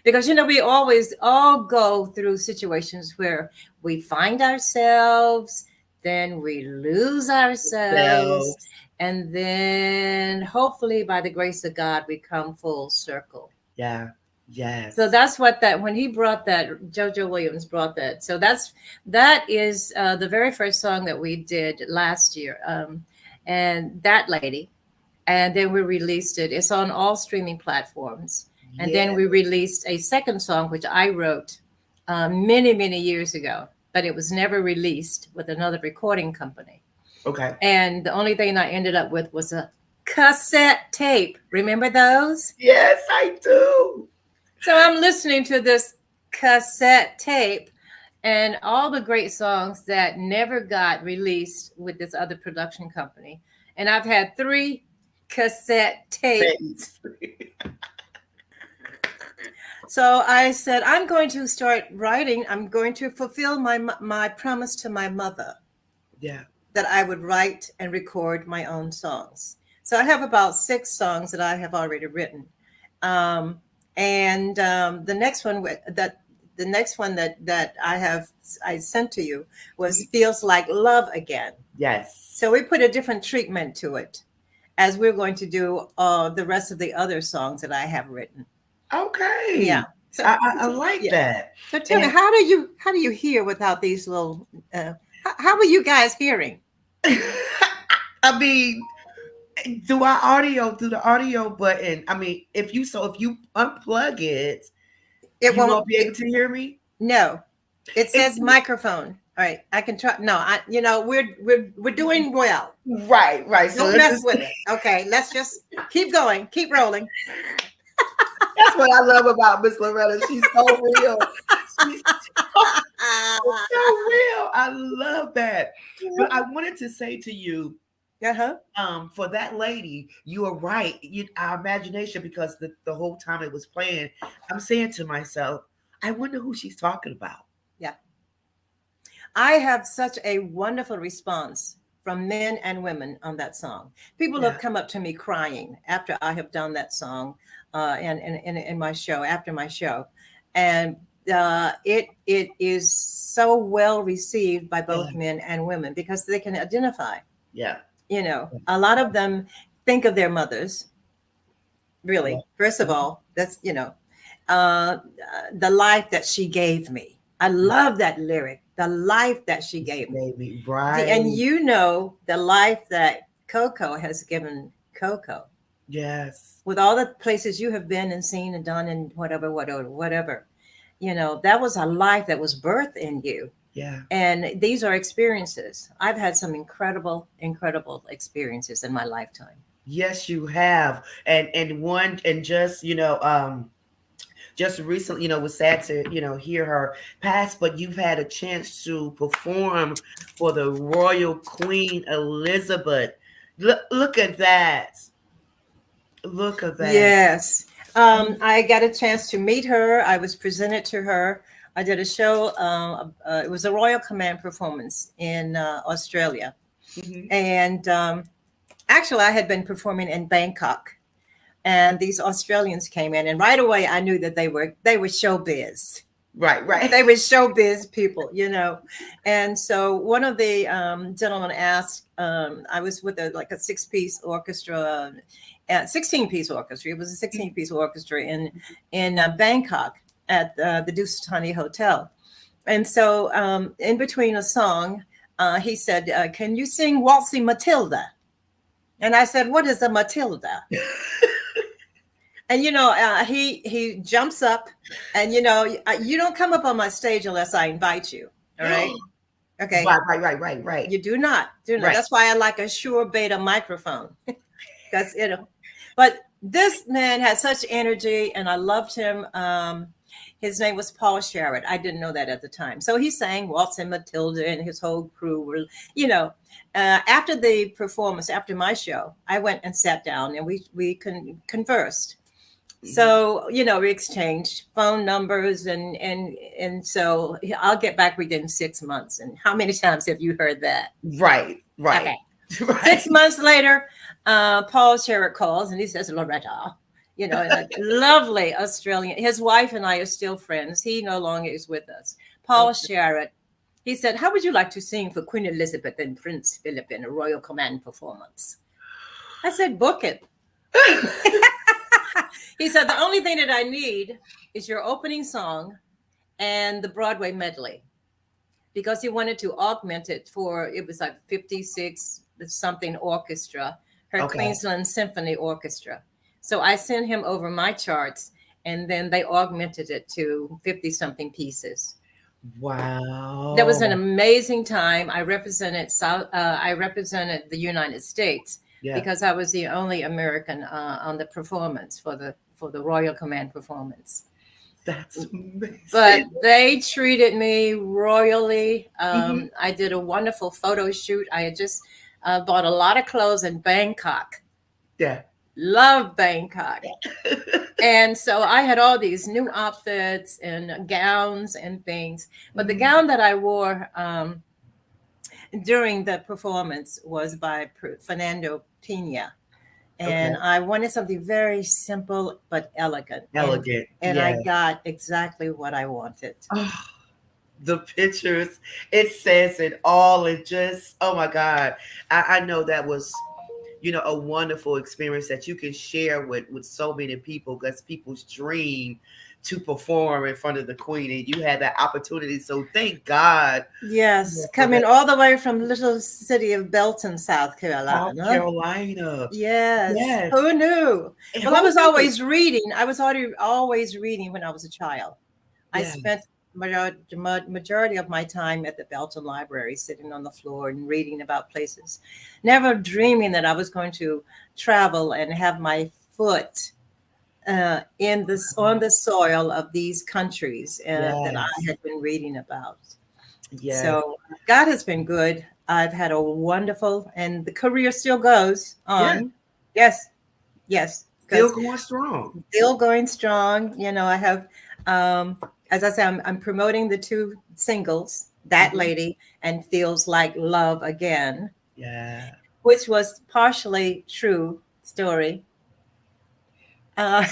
Because, we always all go through situations where we find ourselves, then we lose ourselves, and then hopefully by the grace of God, we come full circle. Yeah. Yes. So that's what when he brought that, JoJo Williams brought that. So that is the very first song that we did last year. And that lady. And then we released it. It's on all streaming platforms. And then we released a second song, which I wrote many, many years ago, but it was never released with another recording company. Okay. And the only thing I ended up with was a cassette tape. Remember those? Yes, I do. So I'm listening to this cassette tape and all the great songs that never got released with this other production company. And I've had 3 cassette tapes. So I said, I'm going to start writing. I'm going to fulfill my promise to my mother. Yeah. That I would write and record my own songs. So I have about 6 songs that I have already written. The next one that I sent to you was Feels Like Love Again. Yes. So we put a different treatment to it as we're going to do the rest of the other songs that I have written. Okay. Yeah. So I like that. So tell me, how do you hear without these little? How are you guys hearing? I mean, through the audio button. I mean, if you unplug it, you won't be able to hear me. No, it says microphone. All right, I can try. No, we're doing well. Right. Don't mess with it. Okay, let's just keep going, keep rolling. That's what I love about Miss Loretta. She's so real. She's so real. I love that. But I wanted to say to you, for that lady, you are right. Our imagination, because the whole time it was playing, I'm saying to myself, I wonder who she's talking about. Yeah. I have such a wonderful response from men and women on that song. People Yeah. have come up to me crying after I have done that song in my show, after my show. And it is so well received by Yeah. both men and women because they can identify. Yeah. You know, a lot of them think of their mothers, Yeah. really. First of all, that's, uh, the life that she gave me. I love that lyric, the life that she gave me. Baby. And Right. the life that Coco has given Coco Yes. with all the places you have been and seen and done and whatever. That was a life that was birthed in you. Yeah. And these are experiences. I've had some incredible, incredible experiences in my lifetime. Yes, you have. And one and just, just recently, was sad to, hear her pass, but you've had a chance to perform for the Royal Queen Elizabeth. Look at that. Look at that. Yes. I got a chance to meet her. I was presented to her. I did a show. It was a Royal Command performance in Australia. Mhm. And actually, I had been performing in Bangkok. And these Australians came in. And right away, I knew that they were showbiz. Right, right. They were showbiz people, And so one of the gentlemen asked, I was with a 6-piece orchestra, 16-piece orchestra. It was a 16-piece orchestra in Bangkok at the Dusitani Hotel. And so in between a song, he said, can you sing Waltzing Matilda? And I said, what is a Matilda? And he jumps up, and you don't come up on my stage unless I invite you. All right, okay. Right. You do not. Right. That's why I like a Shure Beta microphone, because But this man had such energy, and I loved him. His name was Paul Sherritt. I didn't know that at the time. So he sang Waltzing Matilda, and his whole crew were, after the performance, after my show, I went and sat down, and we conversed. So, we exchanged phone numbers and so I'll get back within 6 months. And how many times have you heard that? Right. Okay. Right. 6 months later, Paul Sherritt calls and he says, Loretta, a lovely Australian. His wife and I are still friends. He no longer is with us. Paul Sherritt, he said, how would you like to sing for Queen Elizabeth and Prince Philip in a Royal Command performance? I said, book it. He said, the only thing that I need is your opening song and the Broadway medley, because he wanted to augment it it was like 56 something orchestra, her Queensland Symphony Orchestra. So I sent him over my charts, and then they augmented it to 50 something pieces. Wow. That was an amazing time. I represented the United States. Yeah. Because I was the only American on the performance for the Royal Command performance. That's amazing. But they treated me royally. I did a wonderful photo shoot. I had just bought a lot of clothes in Bangkok. Yeah. Love Bangkok. And so I had all these new outfits and gowns and things. But the gown that I wore during the performance was by Fernando Pena. And I wanted something very simple but elegant. And I got exactly what I wanted. Oh, the pictures, it says it all. It just, oh my God. I know that was, a wonderful experience that you can share with so many people, because people's dream to perform in front of the Queen, and you had that opportunity. So thank God. Yes, coming all the way from little city of Belton, South Carolina. Yes. Who knew? Well, I was always reading. I was always reading when I was a child. I spent majority of my time at the Belton Library, sitting on the floor and reading about places, never dreaming that I was going to travel and have my foot on the soil of these countries that I had been reading about. Yes. So God has been good. I've had a wonderful, and the career still goes on. Yeah. Yes. Still going strong. I have, as I say, I'm promoting the 2 singles, That Lady and Feels Like Love Again. Yeah. which was partially true story. Uh,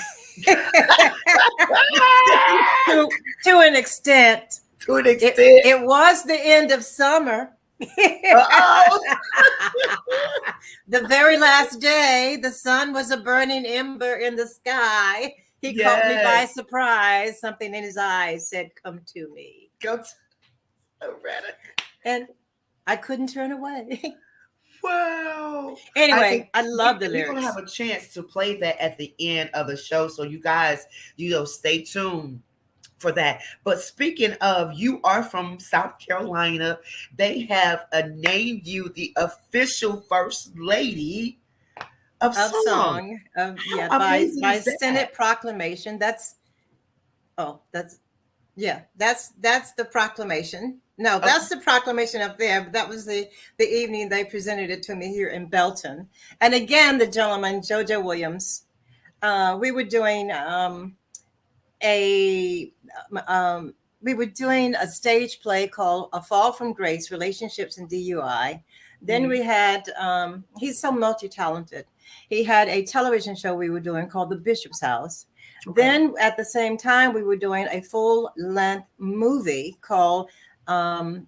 to, to an extent. To an It, extent. it was the end of summer. Uh-oh. The very last day, the sun was a burning ember in the sky. He caught me by Yes. surprise. Something in his eyes said, "Come to me." Go to Loretta. And I couldn't turn away. Wow. Anyway, I love the we're gonna lyrics. have a chance to play that at the end of the show. So you guys, stay tuned for that. But speaking of, you are from South Carolina. They have named you the official first lady of Of song. song, How yeah, amazing by is that? Senate proclamation. That's that's the proclamation. No, Okay. that's the proclamation up there. But that was the evening they presented it to me here in Belton. And again, the gentleman JoJo Williams. We were doing a we were doing a stage play called "A Fall from Grace: Relationships and DUI." Then we had he's so multi-talented. He had a television show we were doing called The Bishop's House. Okay. Then at the same time, we were doing a full-length movie called what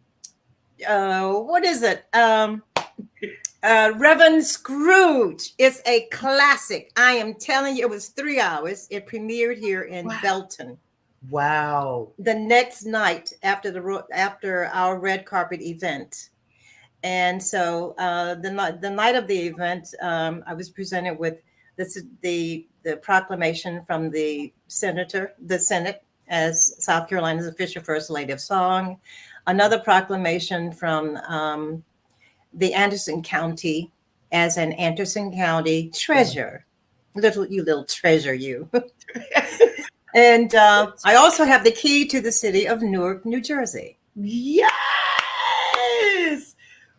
is it? Reverend Scrooge. It's a classic. I am telling you, it was 3 hours. It premiered here in Belton. Wow. The next night after our red carpet event. And so the night of the event, I was presented with the proclamation from the Senate as South Carolina's official First Lady of Song. Another proclamation from the Anderson County as an Anderson County treasure. Little treasure, you. And I also have the key to the city of Newark, New Jersey. Yes.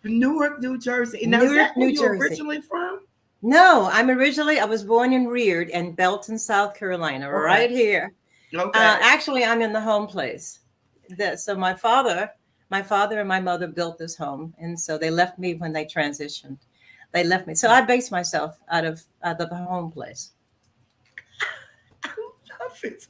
Newark, New Jersey. Now, is that where you're originally from? No, I was born and reared in Belton, South Carolina, right here. Okay. Actually, I'm in the home place. So my father and my mother built this home, and so they left me when they transitioned. They left me, so I based myself out of the home place.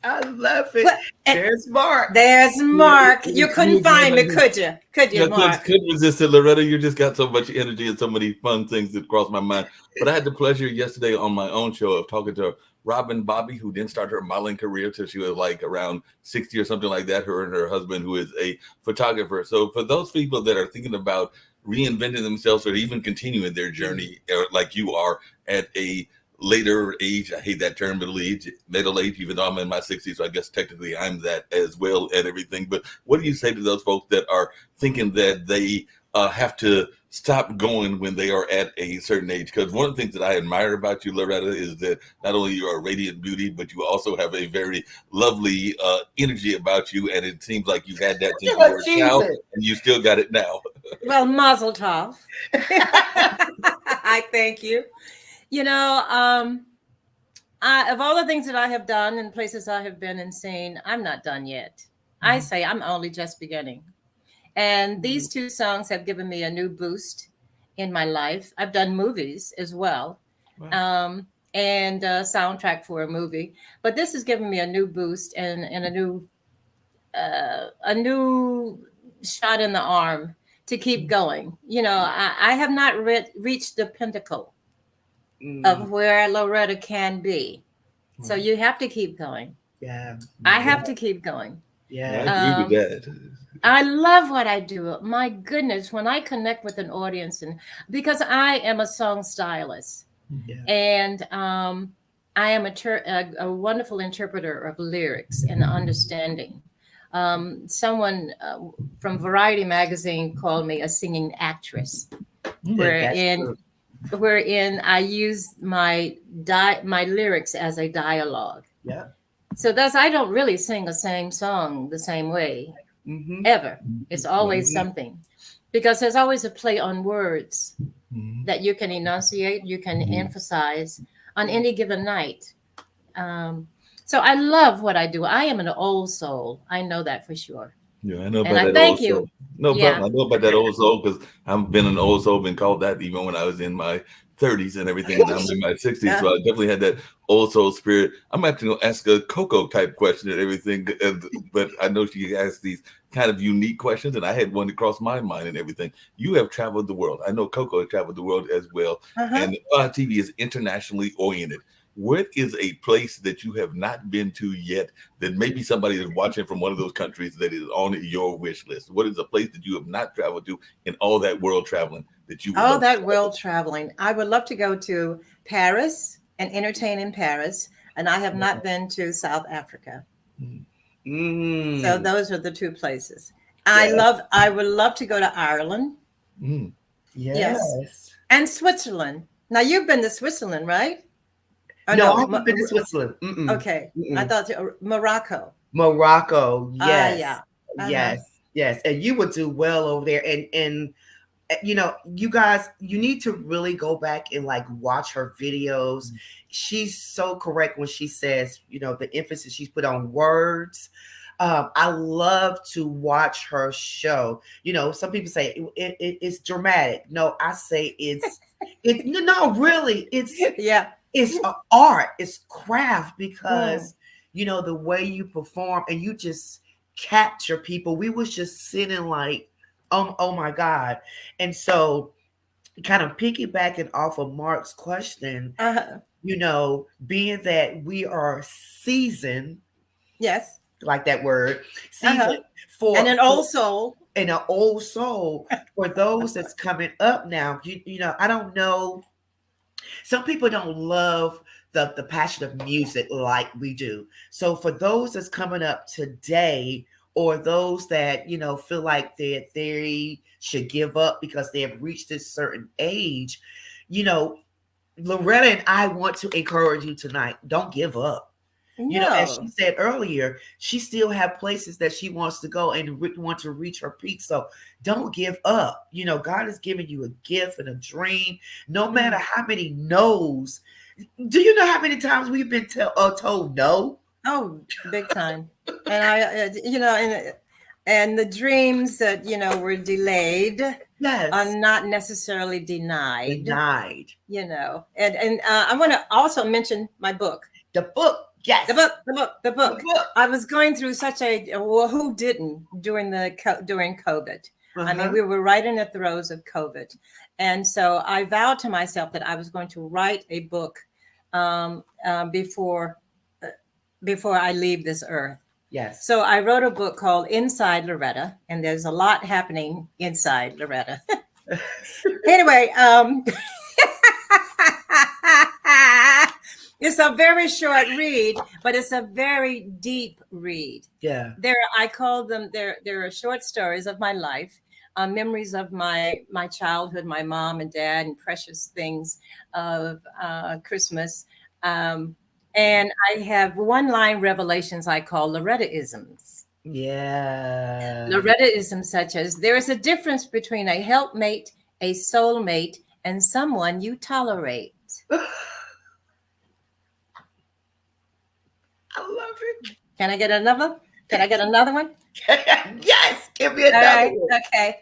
I love it. There's Mark. There's Mark. You couldn't find me, could you? Could you, Mark? Couldn't resist it, Loretta. You just got so much energy and so many fun things that cross my mind. But I had the pleasure yesterday on my own show of talking to Robin Bobby, who didn't start her modeling career till she was like around 60 or something like that. Her and her husband, who is a photographer. So for those people that are thinking about reinventing themselves or even continuing their journey, like you are at a later age, I hate that term, middle age, even though I'm in my 60s, so I guess technically I'm that as well and everything. But what do you say to those folks that are thinking that they have to stop going when they are at a certain age? Because one of the things that I admire about you, Loretta, is that not only you are a radiant beauty, but you also have a very lovely energy about you, and it seems like you've had that since you were a child, and you still got it now. Well, mazel tov. I thank you. You know, of all the things that I have done and places I have been and seen, I'm not done yet. I say I'm only just beginning. And these two songs have given me a new boost in my life. I've done movies as well, and a soundtrack for a movie. But this has given me a new boost and a new shot in the arm to keep going. You know, I have not reached the pinnacle of where Loretta can be. So you have to keep going. Yeah. I have to keep going. Yeah. I agree with that. I love what I do. My goodness, when I connect with an audience, and because I am a song stylist, and I am a wonderful interpreter of lyrics and understanding. Someone from Variety magazine called me a singing actress, wherein I use my lyrics as a dialogue. Yeah. So thus, I don't really sing the same song the same way ever. It's always something, because there's always a play on words that you can enunciate, you can emphasize on any given night. So I love what I do. I am an old soul. I know that for sure. Yeah, I know And about I that thank old you. soul. No Yeah. problem. I know about that old soul because I've been an old soul, been called that even when I was in my 30s and everything, and I'm in my 60s. So I definitely had that old soul spirit. I'm actually going to ask a Coco type question and everything, but I know she asks these kind of unique questions, and I had one that crossed my mind and everything. You have traveled the world. I know Coco has traveled the world as well, Uh-huh. and TV is internationally oriented. What is a place that you have not been to yet that maybe somebody is watching from one of those countries that is on your wish list? What is a place that you have not traveled to in all that world traveling that you would All love to that travel world traveling. I would love to go to Paris and entertain in Paris. And I have not been to South Africa. to? So Mm, those are the two places. yes. I would love to go to Ireland. Mm. Yes. Yes. And Switzerland. Now you've been to Switzerland, right? Oh No, I no. haven't been to Switzerland. Mm-mm. Okay. I Mm-mm. thought Morocco. Morocco. Yeah. Yes. Uh-huh. Yes. Yes. And you would do well over there. And you know, you guys, you need to really go back and like watch her videos. She's so correct when she says, you know, the emphasis she's put on words. I love to watch her show. You know, some people say it's dramatic. No, I say it's no, really, Yeah. it's a art, it's craft Mm. because you know the way you perform and you just capture people. We was just sitting like, oh my God. And so kind of piggybacking off of Mark's question, Uh-huh. you know, being that we are seasoned, Yes. like that word, Uh-huh. seasoned And for an old soul. in an old soul for those that's coming up now. You know, I don't know. Some people don't love the passion of music like we do. So for those that's coming up today, or those that you know feel like that they should give up because they have reached this certain age, you know, Loretta and I want to encourage you tonight. Don't give up. You know, as she No. said earlier, she still have places that she wants to go and want to reach her peak. So don't give up. You know, God has given you a gift and a dream. No matter Mm. how many no's. Do you know how many times we've been told no? Oh, big time. And and the dreams that, were delayed are Yes, not necessarily denied, denied. And I want to also mention my book. The book, The yes, book, the book, the the book. book. I was going through such well, who didn't during COVID? I mean, Uh-huh. we were right in the throes of COVID, and so I vowed to myself that I was going to write a book before I leave this earth. Yes. So I wrote a book called Inside Loretta, and there's a lot happening inside Loretta. Anyway, it's a very short read, but it's a very deep read. Yeah. I call them, there are short stories of my life, memories of my childhood, my mom and dad, and precious things of Christmas. And I have one line revelations I call Loretta-isms. Yeah. Loretta-isms such as, there is a difference between a helpmate, a soulmate, and someone you tolerate. I love it. Can I get another? Can I get another one? Yes, give me All another right. one. Okay.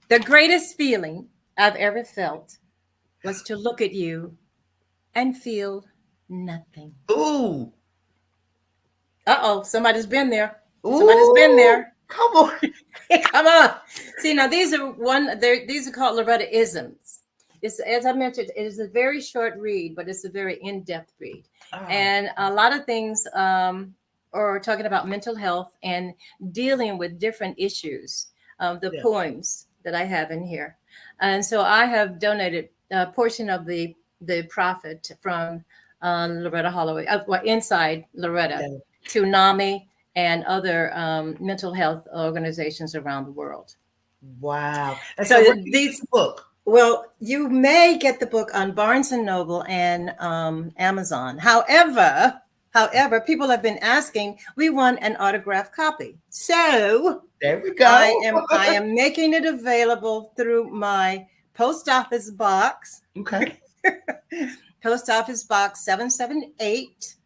The greatest feeling I've ever felt was to look at you and feel nothing. Ooh. Uh-oh, somebody's been there. Ooh. Somebody's been there. Come on. Come on. See, now these are called Loretta-isms. It's, as I mentioned, it is a very short read, but it's a very in-depth read. Oh. And a lot of things are talking about mental health and dealing with different issues of the poems that I have in here. And so I have donated a portion of the profit from Loretta Holloway, Inside Loretta, to NAMI and other mental health organizations around the world. Wow. And so where these the book. Well, you may get the book on Barnes and Noble and Amazon. However, people have been asking. We want an autographed copy, so there we go. I am making it available through my post office box. Okay. Post office box 778,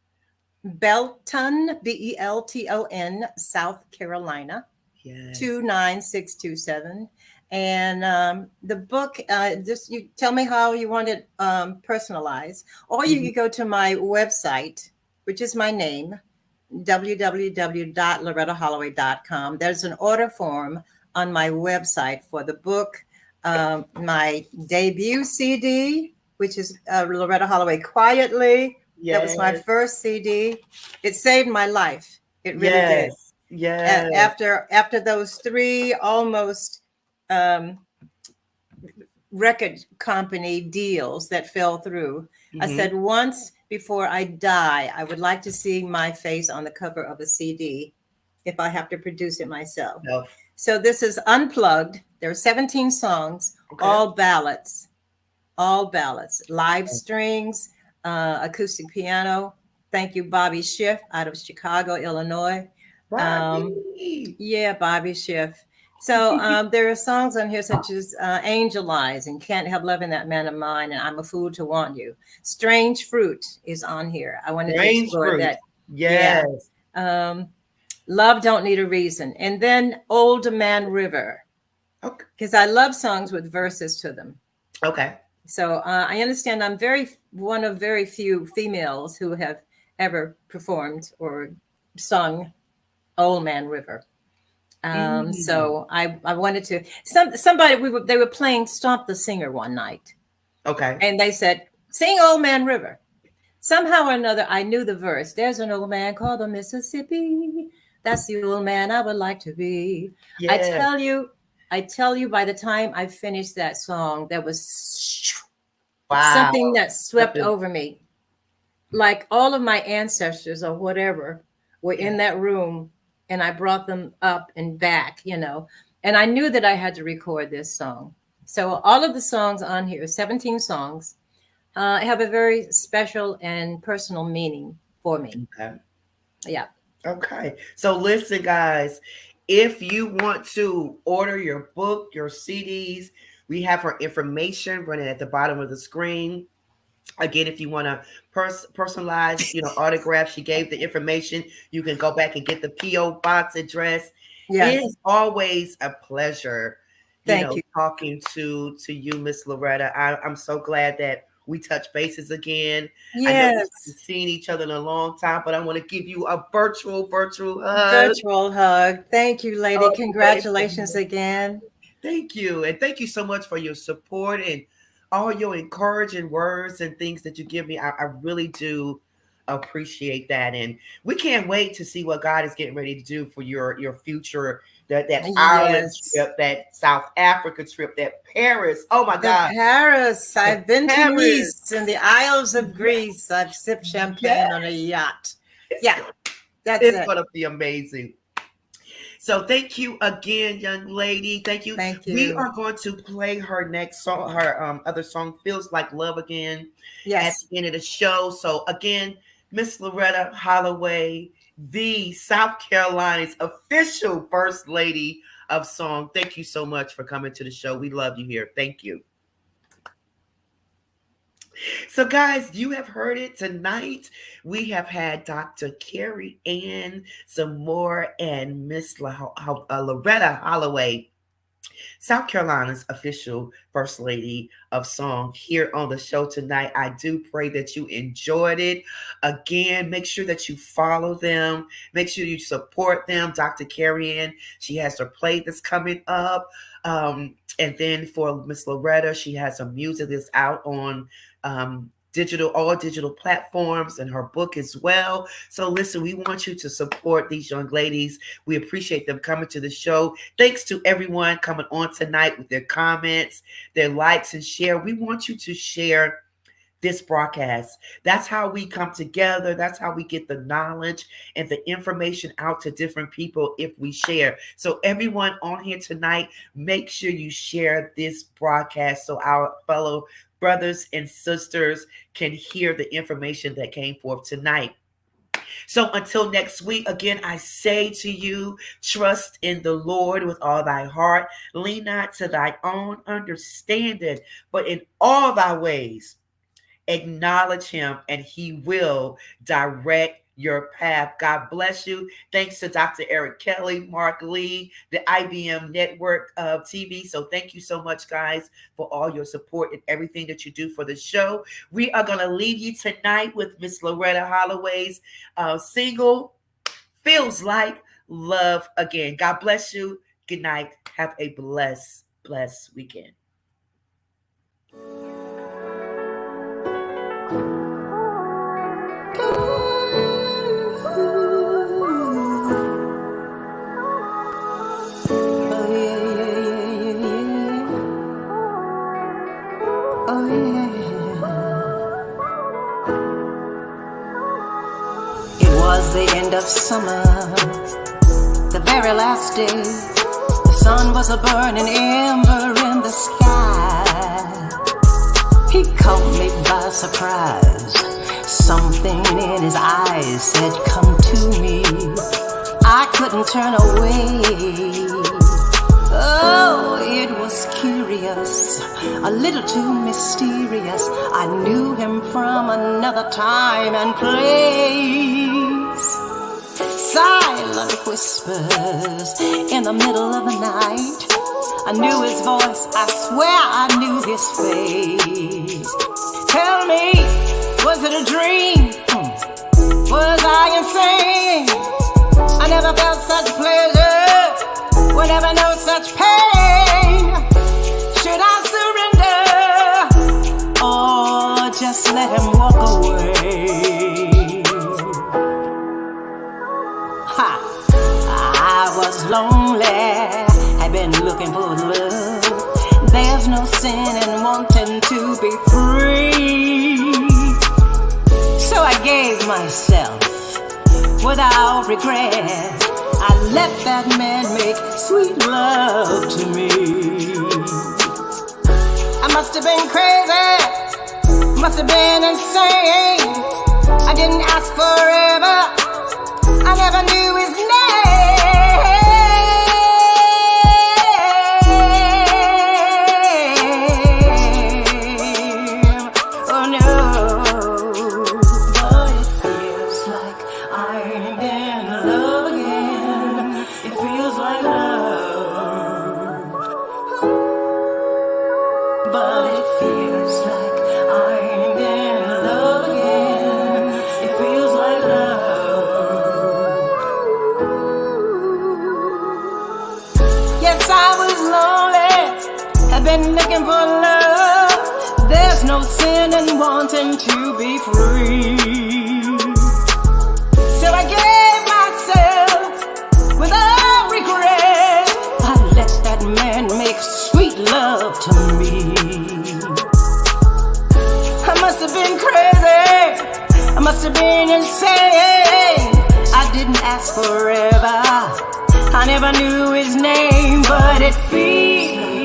Belton, Belton, South Carolina. Yes. 29627. And the book, just you tell me how you want it personalized, or you Mhm. can go to my website, which is my name, www.lorettaholloway.com. There's an order form on my website for the book, my debut CD, which is Loretta Holloway Quietly. That was my Yes. first CD. It saved my life. It really did. Yes. Yes. After those three almost um, record company deals that fell through, I Hmm. said, once before I die, I would like to see my face on the cover of a CD if I have to produce it myself. No. So this is unplugged. There are 17 songs, Okay. all ballads, live strings, acoustic piano. Thank you, Bobby Schiff out of Chicago, Illinois. Um, Bobby. yeah, Bobby Schiff. So there are songs on here such as Angel Eyes and Can't Help Loving That Man of Mine and I'm a Fool to Want You. Strange Fruit is on here. I wanted to Strange explore fruit. that. Yeah. Yes. Um, Love Don't Need a Reason. And then Old Man River, Okay. because I love songs with verses to them. Okay. So I understand I'm one of very few females who have ever performed or sung Old Man River. Mm. So I wanted to somebody they were playing Stomp the Singer one night, Okay. and they said sing Old Man River. Somehow or another, I knew the verse. There's an old man called the Mississippi. That's the old man I would like to be. I Yeah. tell you, I tell you. By the time I finished that song, there was Wow. something that swept Something. over me, like all of my ancestors or whatever were in Yes. that room, and I brought them up and back, and I knew that I had to record this song. So all of the songs on here, 17 songs, have a very special and personal meaning for me. Okay. Yeah. Okay. So listen, guys, if you want to order your book, your CDs, we have her information running at the bottom of the screen. Again, if you want to personalize, autograph, she gave the information. You can go back and get the PO box address. It Yes. is always a pleasure, Thank you. talking to you, Miss Loretta. I'm so glad that we touch bases again. I know we haven't Yes. seen each other in a long time, but I want to give you a virtual hug. Virtual hug. Thank you, lady. Oh, Congratulations again. thank you. And thank you so much for your support and all your encouraging words and things that you give me. I really do appreciate that. And we can't wait to see what God is getting ready to do for your future. That Ireland Yes. trip, that South Africa trip, that Paris. Oh my The God. Paris. The I've been to Paris. Nice and the Isles of Yes. Greece. I've sipped champagne on a Yes. yacht. It's, Yeah, that's it's it. gonna be amazing. So thank you again, young lady. Thank you. Thank We you. are going to play her next song, her other song, "Feels Like Love Again," at Yes. the end of the show. So again, Miss Loretta Holloway, the South Carolina's official First Lady of Song. Thank you so much for coming to the show. We love you here. Thank you. So, guys, you have heard it tonight. We have had Dr. Carrie Ann Zamora and Miss Loretta Holloway, South Carolina's official First Lady of Song, here on the show tonight. I do pray that you enjoyed it. Again, make sure that you follow them. Make sure you support them. Dr. Carrie Ann, she has her play that's coming up. And then for Miss Loretta, she has some music that's out on all digital platforms, and her book as well. So listen, we want you to support these young ladies. We appreciate them coming to the show. Thanks to everyone coming on tonight with their comments, their likes, and share. We want you to share this broadcast. That's how we come together. That's how we get the knowledge and the information out to different people if we share. So everyone on here tonight, make sure you share this broadcast so our fellow brothers and sisters can hear the information that came forth tonight. So until next week, again, I say to you, trust in the Lord with all thy heart. Lean not to thy own understanding, but in all thy ways acknowledge him, and he will direct your path. God bless you. Thanks to Dr. Eric Kelly, Mark Lee, the IBM Network of TV. So thank you so much, guys, for all your support and everything that you do for the show. We are going to leave you tonight with Miss Loretta Holloway's single, Feels Like Love Again. God bless you. Good night. Have a blessed weekend. It was the end of summer, the very last day. The sun was a burning ember in the sky. He caught me by surprise. Something in his eyes said, come to me. I couldn't turn away. Oh, it was curious, a little too mysterious. I knew him from another time and place. Silent whispers in the middle of the night. I knew his voice, I swear I knew his face. Tell me, was it a dream? Was I insane? I never felt such pleasure, would never know such pain. Should I surrender or just let him walk away? Ha! I was lonely, I've been looking for love. There's no sin in wanting to be free. So I gave myself without regret. I let that man make sweet love to me. I must have been crazy, must have been insane. I didn't ask forever, I never knew his name. Oh no, but it feels like I'm in love again. It feels like love, but it feels like I'm in love again. It feels like love. Yes, I was lonely, I've been looking for love. There's no sin in wanting to be free. So I gave myself without regret. I let that man make sweet love to me. I must have been crazy, I must have been insane. I didn't ask forever, I never knew his name, but it feels